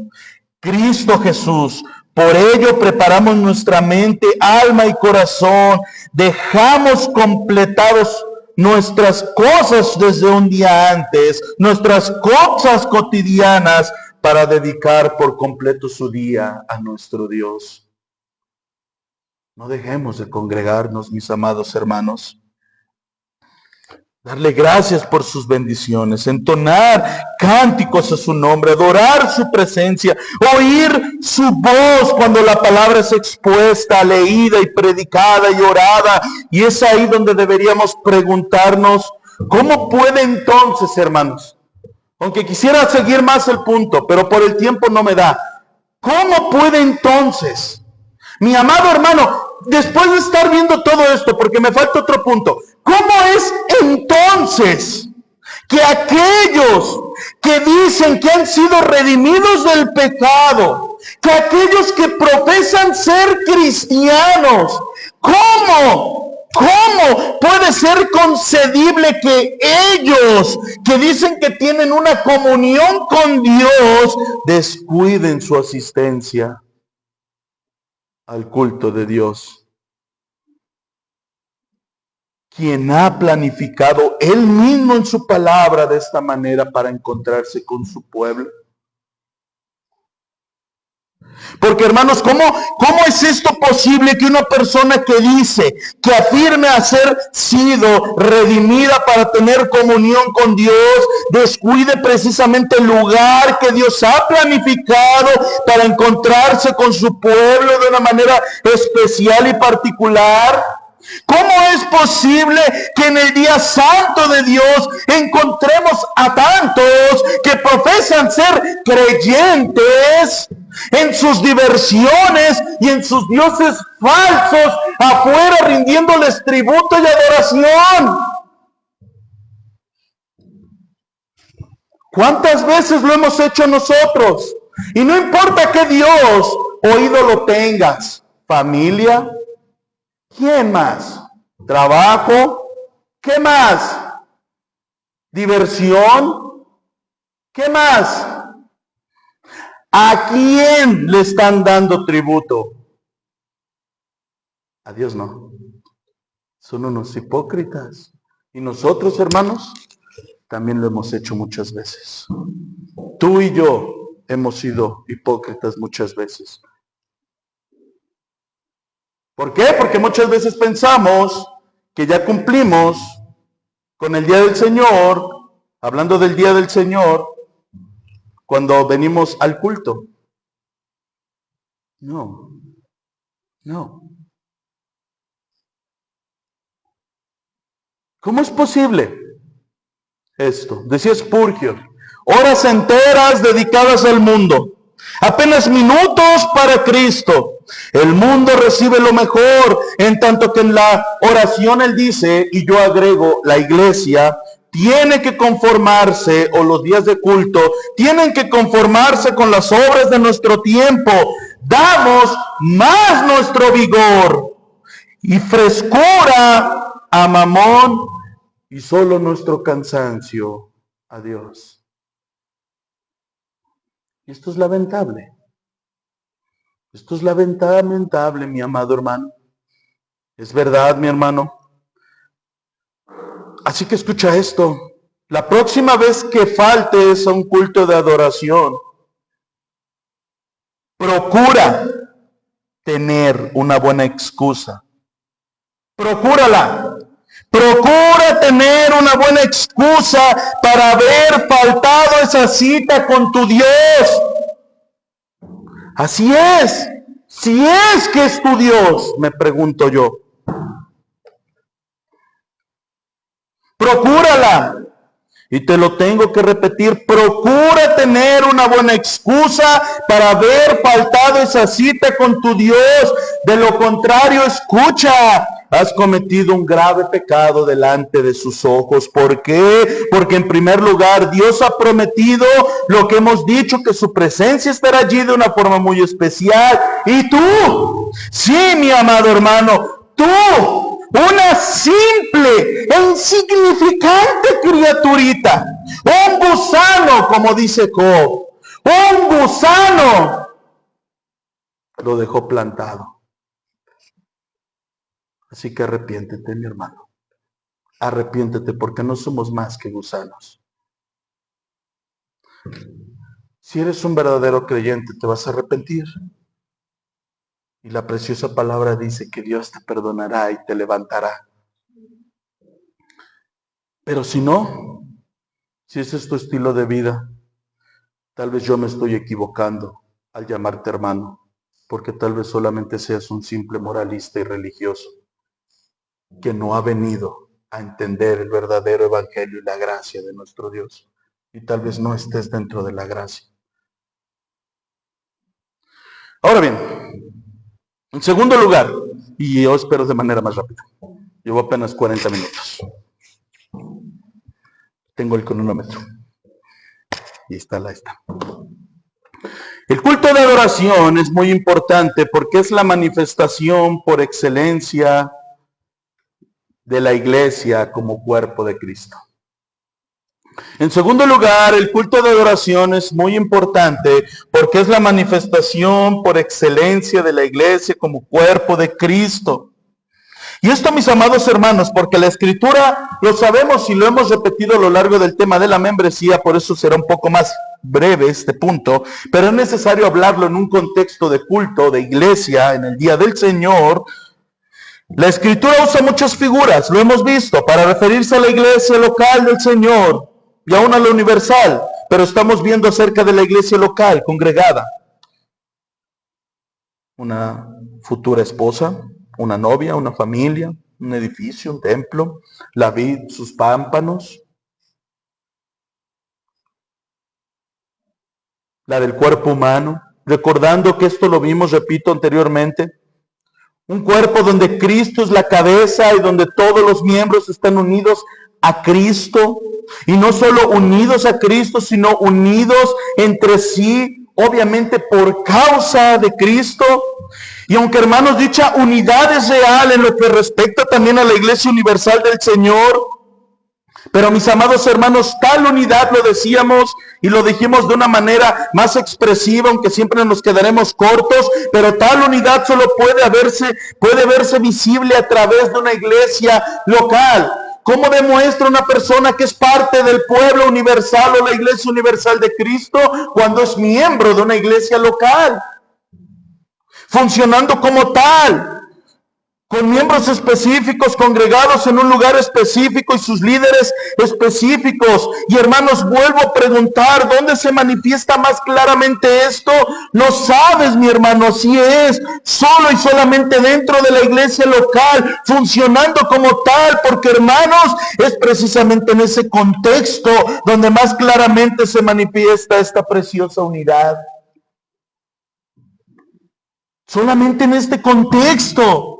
Cristo Jesús. Por ello preparamos nuestra mente, alma y corazón, dejamos completados nuestras cosas desde un día antes, nuestras cosas cotidianas, para dedicar por completo su día a nuestro Dios. No dejemos de congregarnos, mis amados hermanos. Darle gracias por sus bendiciones, entonar cánticos a su nombre, adorar su presencia, oír su voz cuando la palabra es expuesta, leída y predicada y orada. Y es ahí donde deberíamos preguntarnos, ¿cómo puede entonces, hermanos? Aunque quisiera seguir más el punto, pero por el tiempo no me da. ¿Cómo puede entonces, mi amado hermano, después de estar viendo todo esto, porque me falta otro punto, ¿cómo es entonces que aquellos que dicen que han sido redimidos del pecado, que aquellos que profesan ser cristianos, ¿cómo puede ser concedible que ellos que dicen que tienen una comunión con Dios descuiden su asistencia al culto de Dios? Quien ha planificado Él mismo en su palabra de esta manera para encontrarse con su pueblo. Porque hermanos, ¿cómo es esto posible que una persona que dice, que afirme haber sido redimida para tener comunión con Dios, descuide precisamente el lugar que Dios ha planificado para encontrarse con su pueblo de una manera especial y particular? ¿Cómo es posible que en el día santo de Dios encontremos a tantos que profesan ser creyentes en sus diversiones y en sus dioses falsos afuera, rindiéndoles tributo y adoración? ¿Cuántas veces lo hemos hecho nosotros? Y no importa qué Dios o ídolo tengas, familia, ¿quién más? ¿Trabajo? ¿Qué más? ¿Diversión? ¿Qué más? ¿A quién le están dando tributo? A Dios no. Son unos hipócritas. Y nosotros, hermanos, también lo hemos hecho muchas veces. Tú y yo hemos sido hipócritas muchas veces. ¿Por qué? Porque muchas veces pensamos que ya cumplimos con el día del Señor, hablando del día del Señor, cuando venimos al culto. No. ¿Cómo es posible esto? Decía Spurgeon, horas enteras dedicadas al mundo, apenas minutos para Cristo. El mundo recibe lo mejor, en tanto que en la oración él dice, y yo agrego, la iglesia tiene que conformarse, o los días de culto, tienen que conformarse con las obras de nuestro tiempo. Damos más nuestro vigor y frescura a Mamón y solo nuestro cansancio a Dios. Y esto es lamentable. Esto es lamentable, mi amado hermano. Es verdad, mi hermano. Así que escucha esto. La próxima vez que faltes a un culto de adoración, procura tener una buena excusa. Procúrala. Procura tener una buena excusa para haber faltado esa cita con tu Dios. Así es. Si es que es tu Dios, me pregunto yo. Procúrala. Y te lo tengo que repetir, procura tener una buena excusa para haber faltado esa cita con tu Dios. De lo contrario, escucha, has cometido un grave pecado delante de sus ojos. ¿Por qué? Porque en primer lugar, Dios ha prometido lo que hemos dicho, que su presencia estará allí de una forma muy especial. Y tú, sí, mi amado hermano, tú, una simple e insignificante criaturita, un gusano, como dice Job, un gusano, lo dejó plantado. Así que arrepiéntete, mi hermano. Arrepiéntete, porque no somos más que gusanos. Si eres un verdadero creyente, te vas a arrepentir. Y la preciosa palabra dice que Dios te perdonará y te levantará. Pero si no, si ese es tu estilo de vida, tal vez yo me estoy equivocando al llamarte hermano, porque tal vez solamente seas un simple moralista y religioso que no ha venido a entender el verdadero evangelio y la gracia de nuestro Dios. Y tal vez no estés dentro de la gracia. Ahora bien, en segundo lugar, y yo espero de manera más rápida, llevo apenas 40 minutos. Tengo el cronómetro. Y está. El culto de adoración es muy importante porque es la manifestación por excelencia de la iglesia como cuerpo de Cristo. En segundo lugar, el culto de adoración es muy importante porque es la manifestación por excelencia de la iglesia como cuerpo de Cristo. Y esto, mis amados hermanos, porque la Escritura lo sabemos y lo hemos repetido a lo largo del tema de la membresía, por eso será un poco más breve este punto, pero es necesario hablarlo en un contexto de culto, de iglesia, en el día del Señor. La Escritura usa muchas figuras, lo hemos visto, para referirse a la iglesia local del Señor y aún a la universal, pero estamos viendo acerca de la iglesia local, congregada. Una futura esposa, una novia, una familia, un edificio, un templo, la vid, sus pámpanos, la del cuerpo humano, recordando que esto lo vimos, repito anteriormente, un cuerpo donde Cristo es la cabeza y donde todos los miembros están unidos a Cristo, y no solo unidos a Cristo, sino unidos entre sí, obviamente por causa de Cristo. Y aunque, hermanos, dicha unidad es real en lo que respecta también a la Iglesia Universal del Señor, pero mis amados hermanos, tal unidad, lo decíamos y lo dijimos de una manera más expresiva, aunque siempre nos quedaremos cortos, pero tal unidad solo puede verse visible a través de una iglesia local. ¿Cómo demuestra una persona que es parte del pueblo universal o la iglesia universal de Cristo? Cuando es miembro de una iglesia local, funcionando como tal, con miembros específicos, congregados en un lugar específico y sus líderes específicos. Y hermanos, vuelvo a preguntar, ¿dónde se manifiesta más claramente esto? No sabes, mi hermano, si es solo y solamente dentro de la iglesia local, funcionando como tal, porque hermanos, es precisamente en ese contexto donde más claramente se manifiesta esta preciosa unidad. Solamente en este contexto.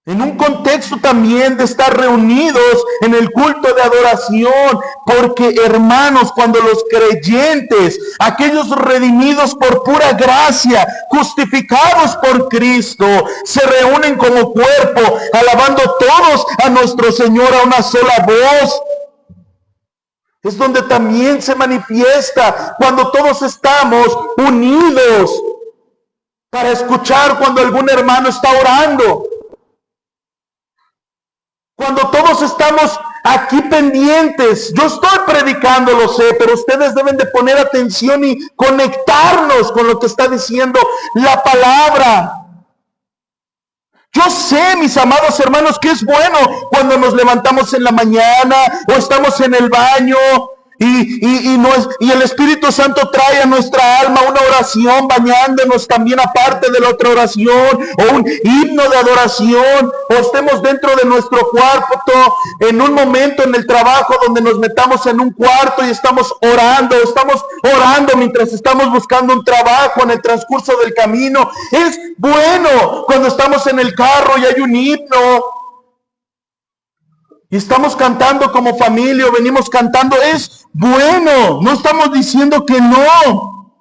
En un contexto también de estar reunidos en el culto de adoración, porque hermanos, cuando los creyentes, aquellos redimidos por pura gracia, justificados por Cristo, se reúnen como cuerpo, alabando todos a nuestro Señor a una sola voz, es donde también se manifiesta cuando todos estamos unidos para escuchar cuando algún hermano está orando. Cuando todos estamos aquí pendientes, yo estoy predicando, lo sé, pero ustedes deben de poner atención y conectarnos con lo que está diciendo la palabra. Yo sé, mis amados hermanos, que es bueno cuando nos levantamos en la mañana o estamos en el baño y el Espíritu Santo trae a nuestra alma una oración bañándonos también aparte de la otra oración, o un himno de adoración, o estemos dentro de nuestro cuarto en un momento en el trabajo donde nos metamos en un cuarto y estamos orando mientras estamos buscando un trabajo en el transcurso del camino. Es bueno cuando estamos en el carro y hay un himno y estamos cantando como familia, o venimos cantando, es bueno, no estamos diciendo que no.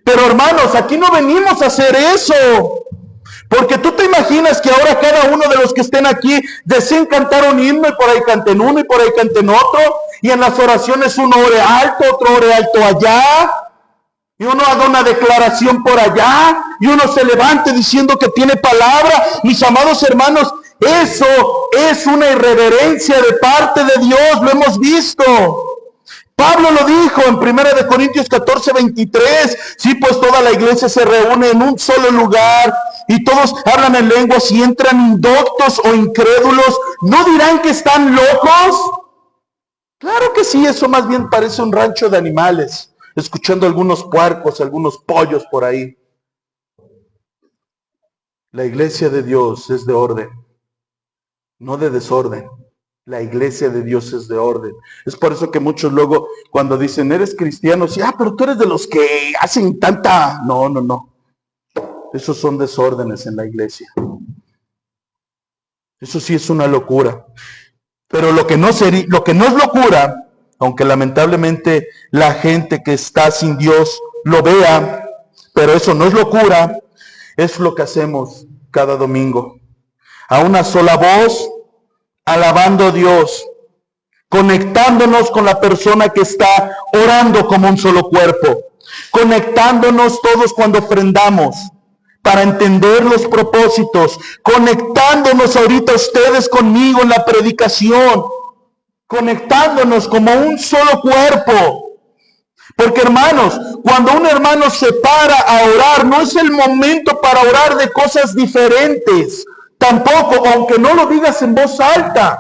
Pero hermanos, aquí no venimos a hacer eso. Porque tú te imaginas que ahora cada uno de los que estén aquí deseen cantar un himno y por ahí canten uno y por ahí canten otro. Y en las oraciones uno ore alto, otro ore alto allá. Y uno haga una declaración por allá. Y uno se levante diciendo que tiene palabra. Mis amados hermanos, eso es una irreverencia de parte de Dios, lo hemos visto. Pablo lo dijo en 1 Corintios 14:23. Sí, pues toda la iglesia se reúne en un solo lugar y todos hablan en lenguas y entran indoctos o incrédulos. ¿No dirán que están locos? Claro que sí, eso más bien parece un rancho de animales, escuchando algunos puercos, algunos pollos por ahí. La iglesia de Dios es de orden, no de desorden. La iglesia de Dios es de orden. Es por eso que muchos luego cuando dicen, eres cristiano, sí, pero tú eres de los que hacen tanta... No. Esos son desórdenes en la iglesia. Eso sí es una locura. Pero lo que no es locura, aunque lamentablemente la gente que está sin Dios lo vea, pero eso no es locura, es lo que hacemos cada domingo. A una sola voz, alabando a Dios, conectándonos con la persona que está orando como un solo cuerpo, conectándonos todos cuando ofrendamos para entender los propósitos, conectándonos ahorita ustedes conmigo en la predicación, conectándonos como un solo cuerpo. Porque hermanos, cuando un hermano se para a orar, no es el momento para orar de cosas diferentes. Tampoco, aunque no lo digas en voz alta,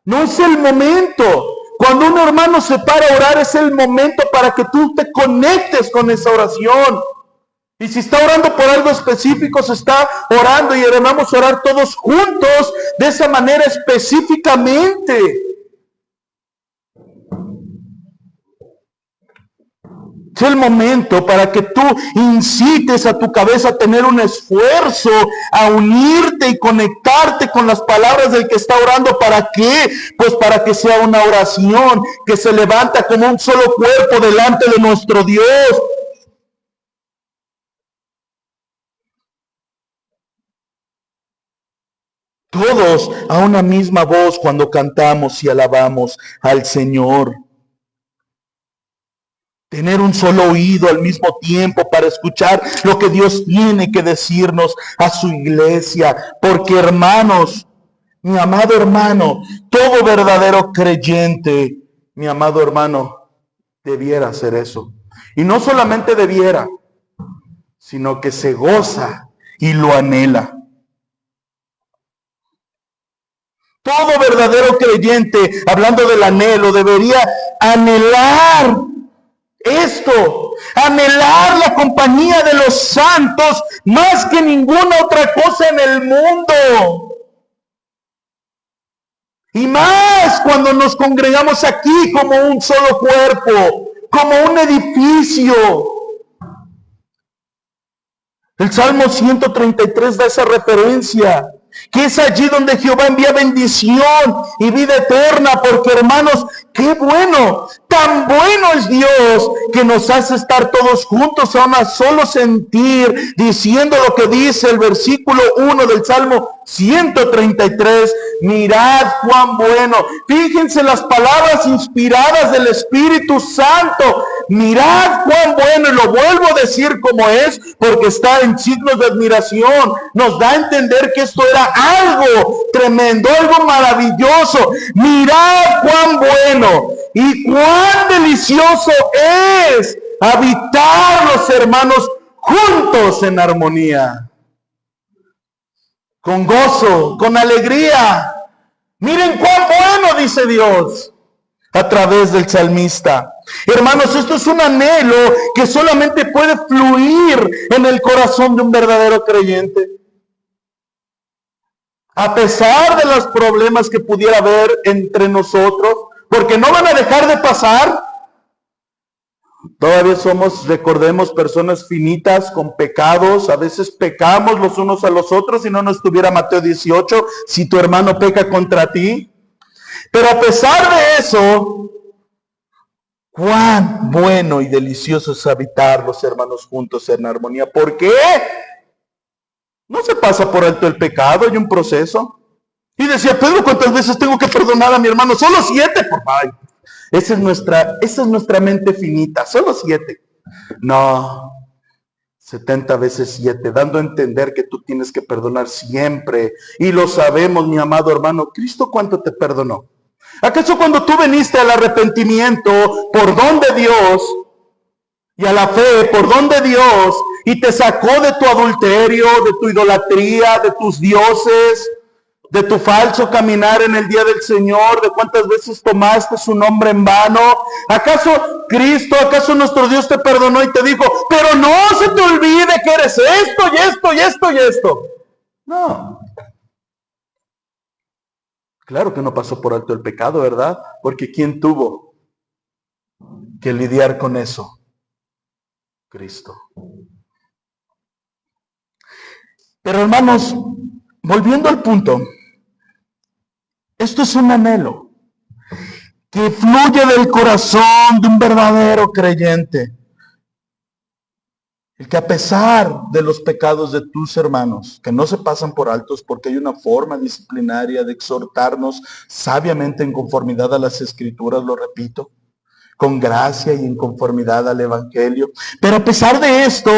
no es el momento. Cuando un hermano se para a orar, es el momento para que tú te conectes con esa oración. Y si está orando por algo específico, se está orando y debemos orar todos juntos de esa manera específicamente. Es el momento para que tú incites a tu cabeza a tener un esfuerzo, a unirte y conectarte con las palabras del que está orando. ¿Para qué? Pues para que sea una oración que se levanta como un solo cuerpo delante de nuestro Dios. Todos a una misma voz cuando cantamos y alabamos al Señor. Tener un solo oído al mismo tiempo para escuchar lo que Dios tiene que decirnos a su iglesia. Porque hermanos, Mi amado hermano, todo verdadero creyente, mi amado hermano, debiera hacer eso. Y no solamente debiera, sino que se goza y lo anhela. Todo verdadero creyente, hablando del anhelo, debería anhelar esto, anhelar la compañía de los santos más que ninguna otra cosa en el mundo. Y más cuando nos congregamos aquí como un solo cuerpo, como un edificio. El Salmo 133 da esa referencia, que es allí donde Jehová envía bendición y vida eterna, porque hermanos, qué bueno, tan bueno es Dios, que nos hace estar todos juntos a un solo sentir, diciendo lo que dice el versículo 1 del Salmo 133, mirad cuán bueno. Fíjense las palabras inspiradas del Espíritu Santo, mirad cuán bueno, y lo vuelvo a decir como es, porque está en signos de admiración, nos da a entender que esto era algo tremendo, algo maravilloso. Mirad cuán bueno y cuán delicioso es habitar los hermanos juntos en armonía, con gozo, con alegría. Miren cuán bueno, dice Dios a través del salmista. Hermanos, esto es un anhelo que solamente puede fluir en el corazón de un verdadero creyente. A pesar de los problemas que pudiera haber entre nosotros, porque no van a dejar de pasar. Todavía somos, recordemos, personas finitas con pecados. A veces pecamos los unos a los otros. Si no, no estuviera Mateo 18, si tu hermano peca contra ti. Pero a pesar de eso, cuán bueno y delicioso es habitar los hermanos juntos en armonía. ¿Por qué? No se pasa por alto el pecado, hay un proceso. Y decía Pedro, ¿cuántas veces tengo que perdonar a mi hermano? Solo 7, por favor. Esa es nuestra mente finita, solo 7. No, 70 veces 7, dando a entender que tú tienes que perdonar siempre. Y lo sabemos, mi amado hermano. ¿Cristo cuánto te perdonó? ¿Acaso cuando tú viniste al arrepentimiento por don de Dios y a la fe por don de Dios y te sacó de tu adulterio, de tu idolatría, de tus dioses, de tu falso caminar en el día del Señor, de cuántas veces tomaste su nombre en vano? ¿Acaso Cristo, acaso nuestro Dios te perdonó y te dijo, pero no se te olvide que eres esto y esto y esto y esto? No. Claro que no pasó por alto el pecado, ¿verdad? Porque ¿quién tuvo que lidiar con eso? Cristo. Pero hermanos, volviendo al punto, esto es un anhelo que fluye del corazón de un verdadero creyente. El que a pesar de los pecados de tus hermanos, que no se pasan por altos porque hay una forma disciplinaria de exhortarnos sabiamente en conformidad a las Escrituras, lo repito, con gracia y en conformidad al Evangelio. Pero a pesar de esto,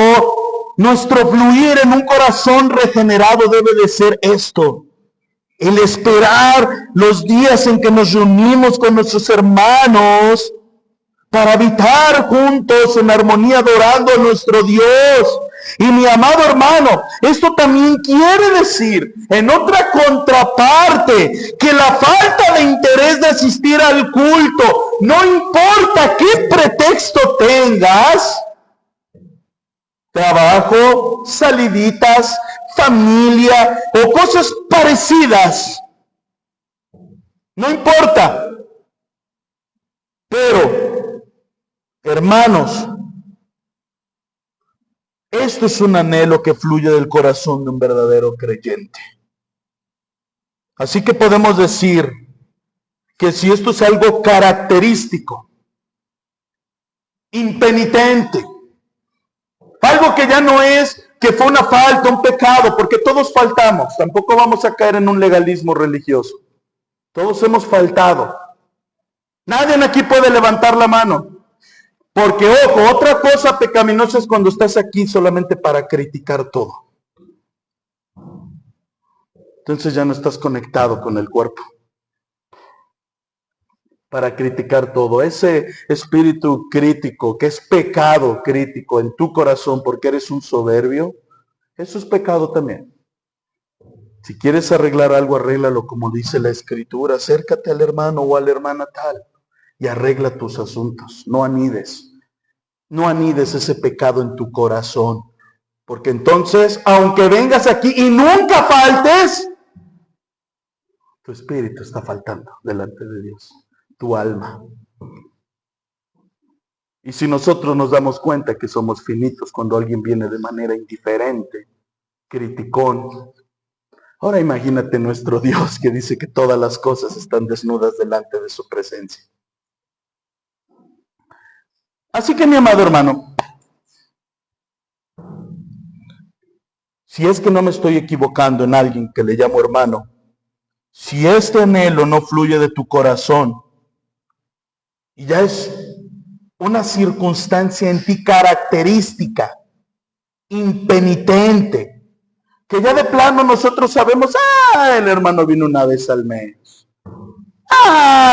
nuestro fluir en un corazón regenerado debe de ser esto. El esperar los días en que nos reunimos con nuestros hermanos para habitar juntos en armonía adorando a nuestro Dios. Y mi amado hermano, esto también quiere decir, en otra contraparte, que la falta de interés de asistir al culto, no importa qué pretexto tengas, trabajo, saliditas, familia o cosas parecidas, no importa. Pero hermanos, esto es un anhelo que fluye del corazón de un verdadero creyente. Así que podemos decir que si esto es algo característico, impenitente, algo que ya no es que fue una falta, un pecado, porque todos faltamos, tampoco vamos a caer en un legalismo religioso. Todos hemos faltado. Nadie aquí puede levantar la mano. Porque, ojo, otra cosa pecaminosa es cuando estás aquí solamente para criticar todo. entonces ya no estás conectado con el cuerpo para criticar todo. Ese espíritu crítico, que es pecado crítico en tu corazón porque eres un soberbio, eso es pecado también. Si quieres arreglar algo, arréglalo como dice la Escritura. Acércate al hermano o a la hermana tal y arregla tus asuntos. No anides ese pecado en tu corazón. Porque entonces, aunque vengas aquí y nunca faltes, tu espíritu está faltando delante de Dios, tu alma. Y si nosotros nos damos cuenta que somos finitos cuando alguien viene de manera indiferente, criticón, ahora imagínate nuestro Dios que dice que todas las cosas están desnudas delante de su presencia. Así que mi amado hermano, si es que no me estoy equivocando en alguien que le llamo hermano, si este anhelo no fluye de tu corazón y ya es una circunstancia en ti característica, impenitente, que ya de plano nosotros sabemos, el hermano viene una vez al mes,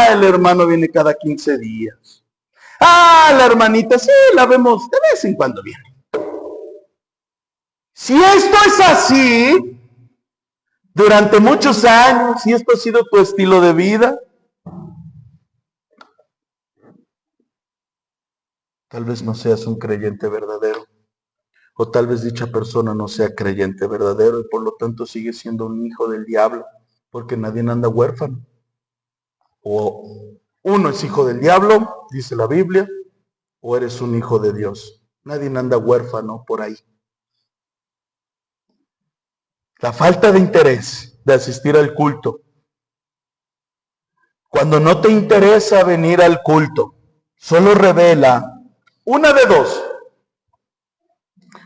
el hermano viene cada 15 días, la hermanita sí, la vemos de vez en cuando viene. Si esto es así, durante muchos años, si esto ha sido tu estilo de vida, tal vez no seas un creyente verdadero. O tal vez dicha persona no sea creyente verdadero y por lo tanto sigue siendo un hijo del diablo, porque nadie anda huérfano. O uno es hijo del diablo, dice la Biblia, o eres un hijo de Dios. Nadie anda huérfano por ahí. La falta de interés de asistir al culto. Cuando no te interesa venir al culto, solo revela una de dos.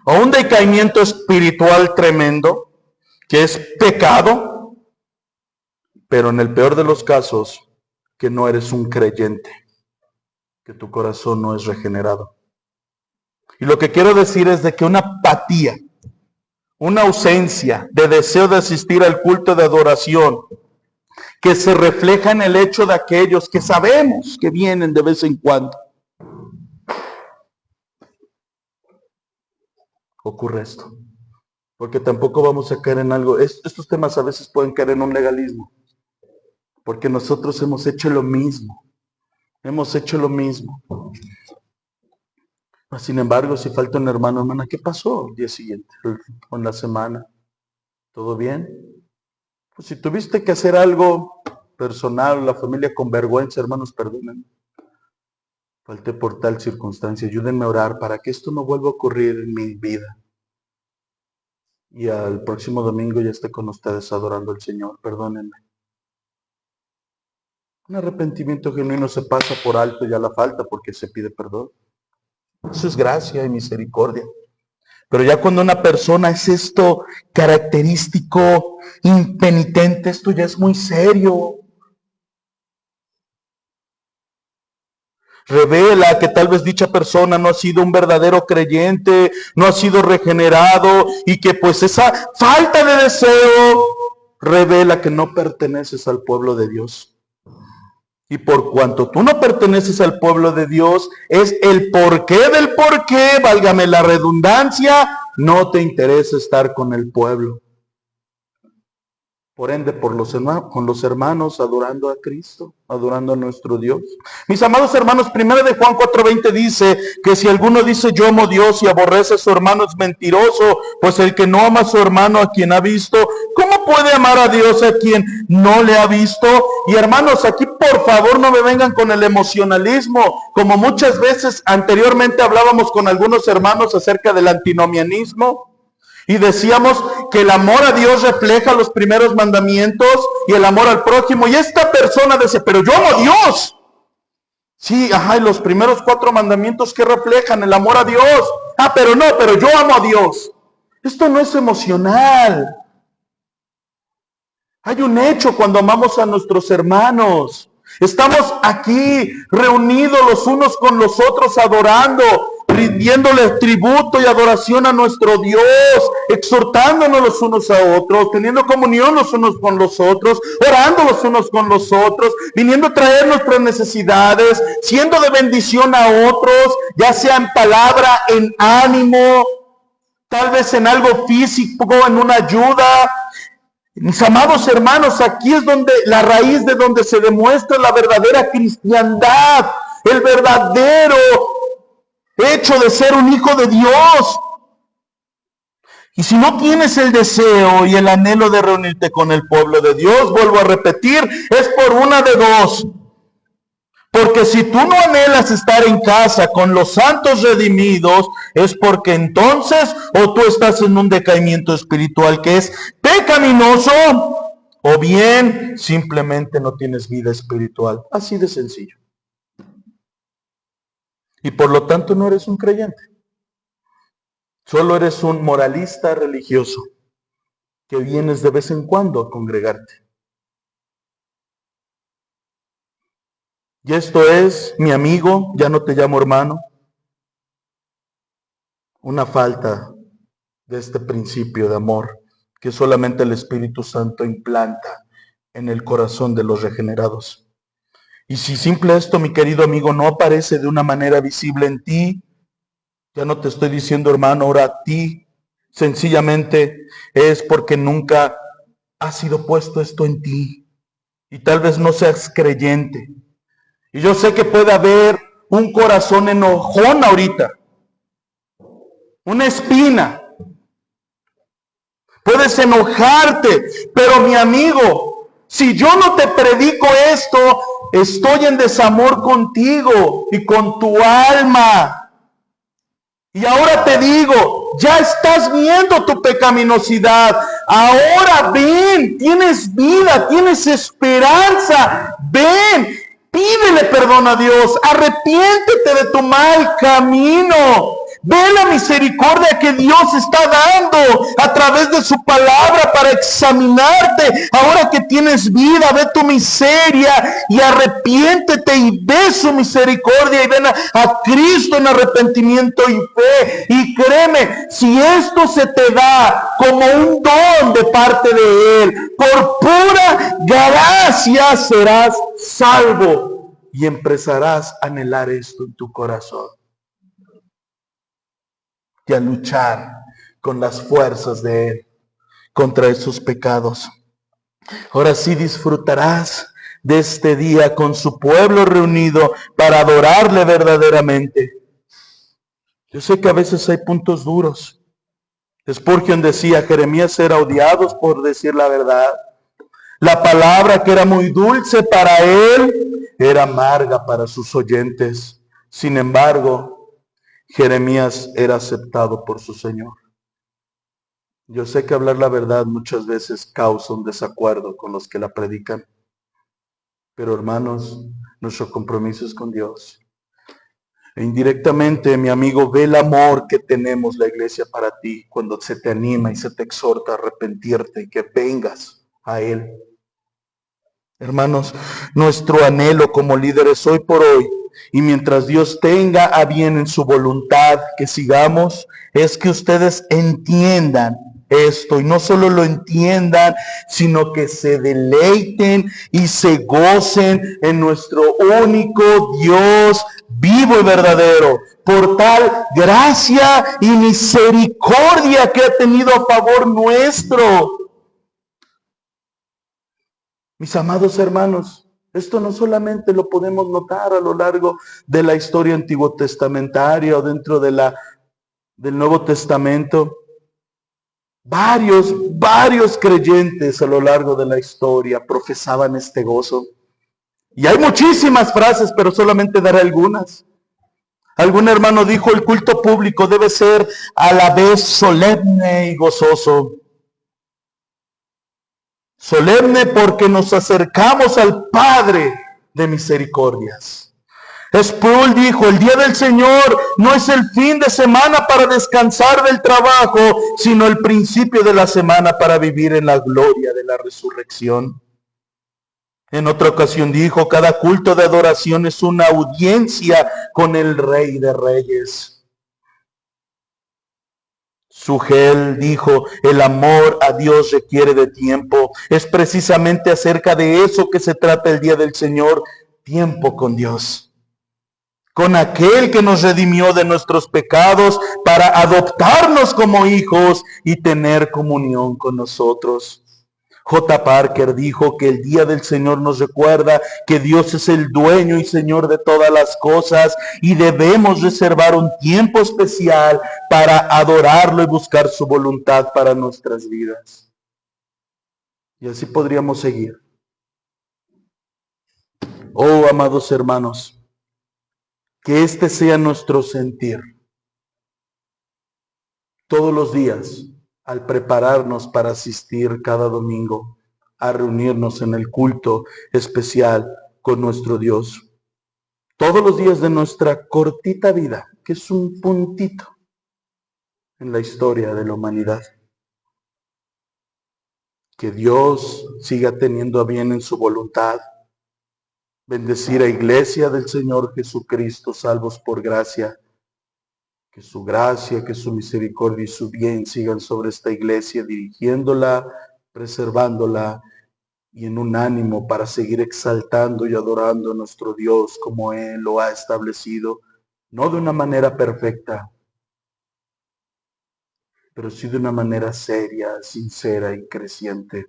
O un decaimiento espiritual tremendo, que es pecado, pero en el peor de los casos, que no eres un creyente, que tu corazón no es regenerado. Y lo que quiero decir es de que una apatía, una ausencia de deseo de asistir al culto de adoración, que se refleja en el hecho de aquellos que sabemos que vienen de vez en cuando, ocurre esto. Porque tampoco vamos a caer en algo, estos temas a veces pueden caer en un legalismo, porque nosotros hemos hecho lo mismo. Sin embargo, si falta un hermano, hermana, ¿qué pasó el día siguiente o en la semana? ¿Todo bien? Pues si tuviste que hacer algo personal, la familia con vergüenza, hermanos, perdonen. Falté por tal circunstancia, ayúdenme a orar para que esto no vuelva a ocurrir en mi vida. Y al próximo domingo ya esté con ustedes adorando al Señor, perdónenme. Un arrepentimiento genuino se pasa por alto ya la falta porque se pide perdón. Eso es gracia y misericordia. Pero ya cuando una persona es esto característico, impenitente, esto ya es muy serio. Revela que tal vez dicha persona no ha sido un verdadero creyente, no ha sido regenerado y que pues esa falta de deseo revela que no perteneces al pueblo de Dios. Y por cuanto tú no perteneces al pueblo de Dios, es el porqué del porqué, válgame la redundancia, no te interesa estar con el pueblo. Por ende, con los hermanos, adorando a Cristo, adorando a nuestro Dios. Mis amados hermanos, 1 de Juan 4:20 dice que si alguno dice yo amo a Dios y aborrece a su hermano es mentiroso, pues el que no ama a su hermano a quien ha visto, ¿cómo puede amar a Dios a quien no le ha visto? Y hermanos, aquí por favor no me vengan con el emocionalismo, como muchas veces anteriormente hablábamos con algunos hermanos acerca del antinomianismo. Y decíamos que el amor a Dios refleja los primeros mandamientos y el amor al prójimo. Y esta persona dice, pero yo amo a Dios. Sí, y los primeros 4 mandamientos que reflejan el amor a Dios. Pero yo amo a Dios. Esto no es emocional. Hay un hecho cuando amamos a nuestros hermanos. Estamos aquí reunidos los unos con los otros adorando. rindiéndole tributo y adoración a nuestro Dios, exhortándonos los unos a otros, teniendo comunión los unos con los otros, orando los unos con los otros, viniendo a traer nuestras necesidades, siendo de bendición a otros, ya sea en palabra, en ánimo, tal vez en algo físico, en una ayuda. Mis amados hermanos, aquí es donde la raíz de donde se demuestra la verdadera cristiandad, el verdadero hecho de ser un hijo de Dios. Y si no tienes el deseo y el anhelo de reunirte con el pueblo de Dios, vuelvo a repetir, es por una de dos. Porque si tú no anhelas estar en casa con los santos redimidos, es porque entonces o tú estás en un decaimiento espiritual que es pecaminoso, o bien simplemente no tienes vida espiritual. Así de sencillo. Y por lo tanto no eres un creyente. Solo eres un moralista religioso que vienes de vez en cuando a congregarte. Y esto es, mi amigo, ya no te llamo hermano, una falta de este principio de amor que solamente el Espíritu Santo implanta en el corazón de los regenerados. Y si simple esto, mi querido amigo, no aparece de una manera visible en ti, ya no te estoy diciendo hermano, ahora a ti, sencillamente es porque nunca ha sido puesto esto en ti y tal vez no seas creyente. Y yo sé que puede haber un corazón enojón ahorita, una espina. Puedes enojarte, pero mi amigo, si yo no te predico esto, estoy en desamor contigo y con tu alma. Y ahora te digo, ya estás viendo tu pecaminosidad. Ahora ven, tienes vida, tienes esperanza. Ven, pídele perdón a Dios, arrepiéntete de tu mal camino. Ve la misericordia que Dios está dando a través de su palabra para examinarte. Ahora que tienes vida, ve tu miseria y arrepiéntete y ve su misericordia y ven a Cristo en arrepentimiento y fe. Y créeme, si esto se te da como un don de parte de Él, por pura gracia serás salvo y empezarás a anhelar esto en tu corazón. Y a luchar con las fuerzas de Él contra esos pecados. Ahora sí disfrutarás de este día con su pueblo reunido para adorarle verdaderamente. Yo sé que a veces hay puntos duros. Spurgeon decía, Jeremías era odiado por decir la verdad. La palabra que era muy dulce para él era amarga para sus oyentes. Sin embargo, Jeremías era aceptado por su Señor. Yo sé que hablar la verdad muchas veces causa un desacuerdo con los que la predican. Pero hermanos, nuestro compromiso es con Dios. E indirectamente, mi amigo, ve el amor que tenemos la iglesia para ti cuando se te anima y se te exhorta a arrepentirte y que vengas a Él. Hermanos, nuestro anhelo como líderes hoy por hoy, y mientras Dios tenga a bien en su voluntad que sigamos, es que ustedes entiendan esto, y no solo lo entiendan, sino que se deleiten y se gocen en nuestro único Dios vivo y verdadero, por tal gracia y misericordia que ha tenido a favor nuestro. Mis amados hermanos, esto no solamente lo podemos notar a lo largo de la historia antiguo testamentaria o dentro de del Nuevo Testamento. Varios creyentes a lo largo de la historia profesaban este gozo. Y hay muchísimas frases, pero solamente daré algunas. Algún hermano dijo, el culto público debe ser a la vez solemne y gozoso. Solemne porque nos acercamos al Padre de misericordias. Sproul dijo, el día del Señor no es el fin de semana para descansar del trabajo, sino el principio de la semana para vivir en la gloria de la resurrección. En otra ocasión dijo, cada culto de adoración es una audiencia con el Rey de Reyes. Sugel dijo, el amor a Dios requiere de tiempo. Es precisamente acerca de eso que se trata el día del Señor, tiempo con Dios. Con aquel que nos redimió de nuestros pecados para adoptarnos como hijos y tener comunión con nosotros. J. Parker dijo que el día del Señor nos recuerda que Dios es el dueño y Señor de todas las cosas y debemos reservar un tiempo especial para adorarlo y buscar su voluntad para nuestras vidas. Y así podríamos seguir. Oh, amados hermanos, que este sea nuestro sentir todos los días al prepararnos para asistir cada domingo a reunirnos en el culto especial con nuestro Dios. Todos los días de nuestra cortita vida, que es un puntito en la historia de la humanidad. Que Dios siga teniendo a bien en su voluntad bendecir a Iglesia del Señor Jesucristo, salvos por gracia. Que su gracia, que su misericordia y su bien sigan sobre esta iglesia, dirigiéndola, preservándola y en un ánimo para seguir exaltando y adorando a nuestro Dios como Él lo ha establecido, no de una manera perfecta, pero sí de una manera seria, sincera y creciente.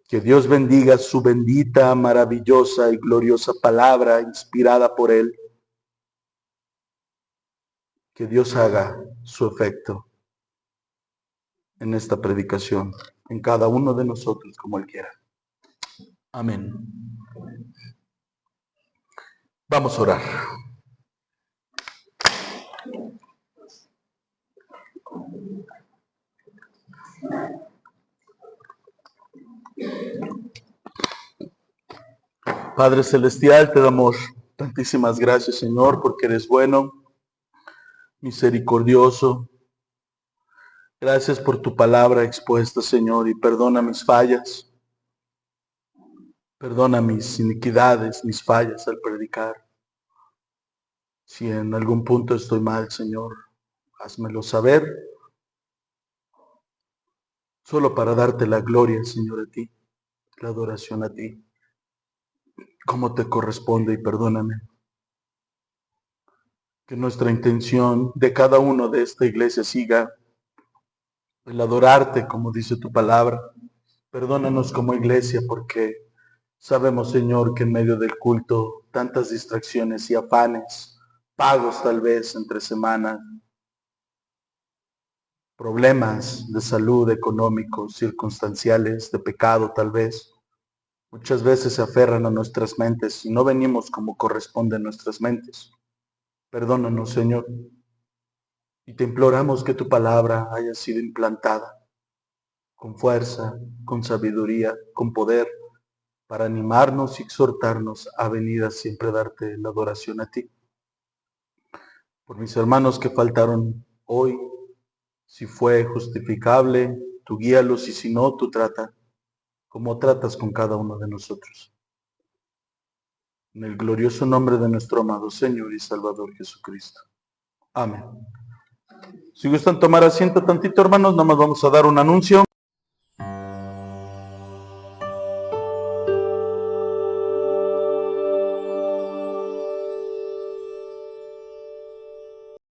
Que Dios bendiga su bendita, maravillosa y gloriosa palabra inspirada por Él. Que Dios haga su efecto en esta predicación, en cada uno de nosotros como Él quiera. Amén. Vamos a orar. Padre Celestial, te damos tantísimas gracias, Señor, porque eres bueno, misericordioso. Gracias por tu palabra expuesta, Señor, y perdona mis fallas. Perdona mis iniquidades, mis fallas al predicar. Si en algún punto estoy mal, Señor, házmelo saber. Solo para darte la gloria, Señor, a ti, la adoración a ti, como te corresponde, y perdóname. Que nuestra intención de cada uno de esta iglesia siga el adorarte, como dice tu palabra. Perdónanos como iglesia porque sabemos, Señor, que en medio del culto tantas distracciones y afanes, pagos tal vez entre semanas, problemas de salud, económicos, circunstanciales, de pecado tal vez, muchas veces se aferran a nuestras mentes y no venimos como corresponde a nuestras mentes. Perdónanos, Señor, y te imploramos que tu palabra haya sido implantada con fuerza, con sabiduría, con poder, para animarnos y exhortarnos a venir a siempre darte la adoración a ti. Por mis hermanos que faltaron hoy, si fue justificable, tú guíalos, y si no, tú trata, como tratas con cada uno de nosotros. En el glorioso nombre de nuestro amado Señor y Salvador Jesucristo. Amén. Si gustan tomar asiento tantito, hermanos, nada más vamos a dar un anuncio.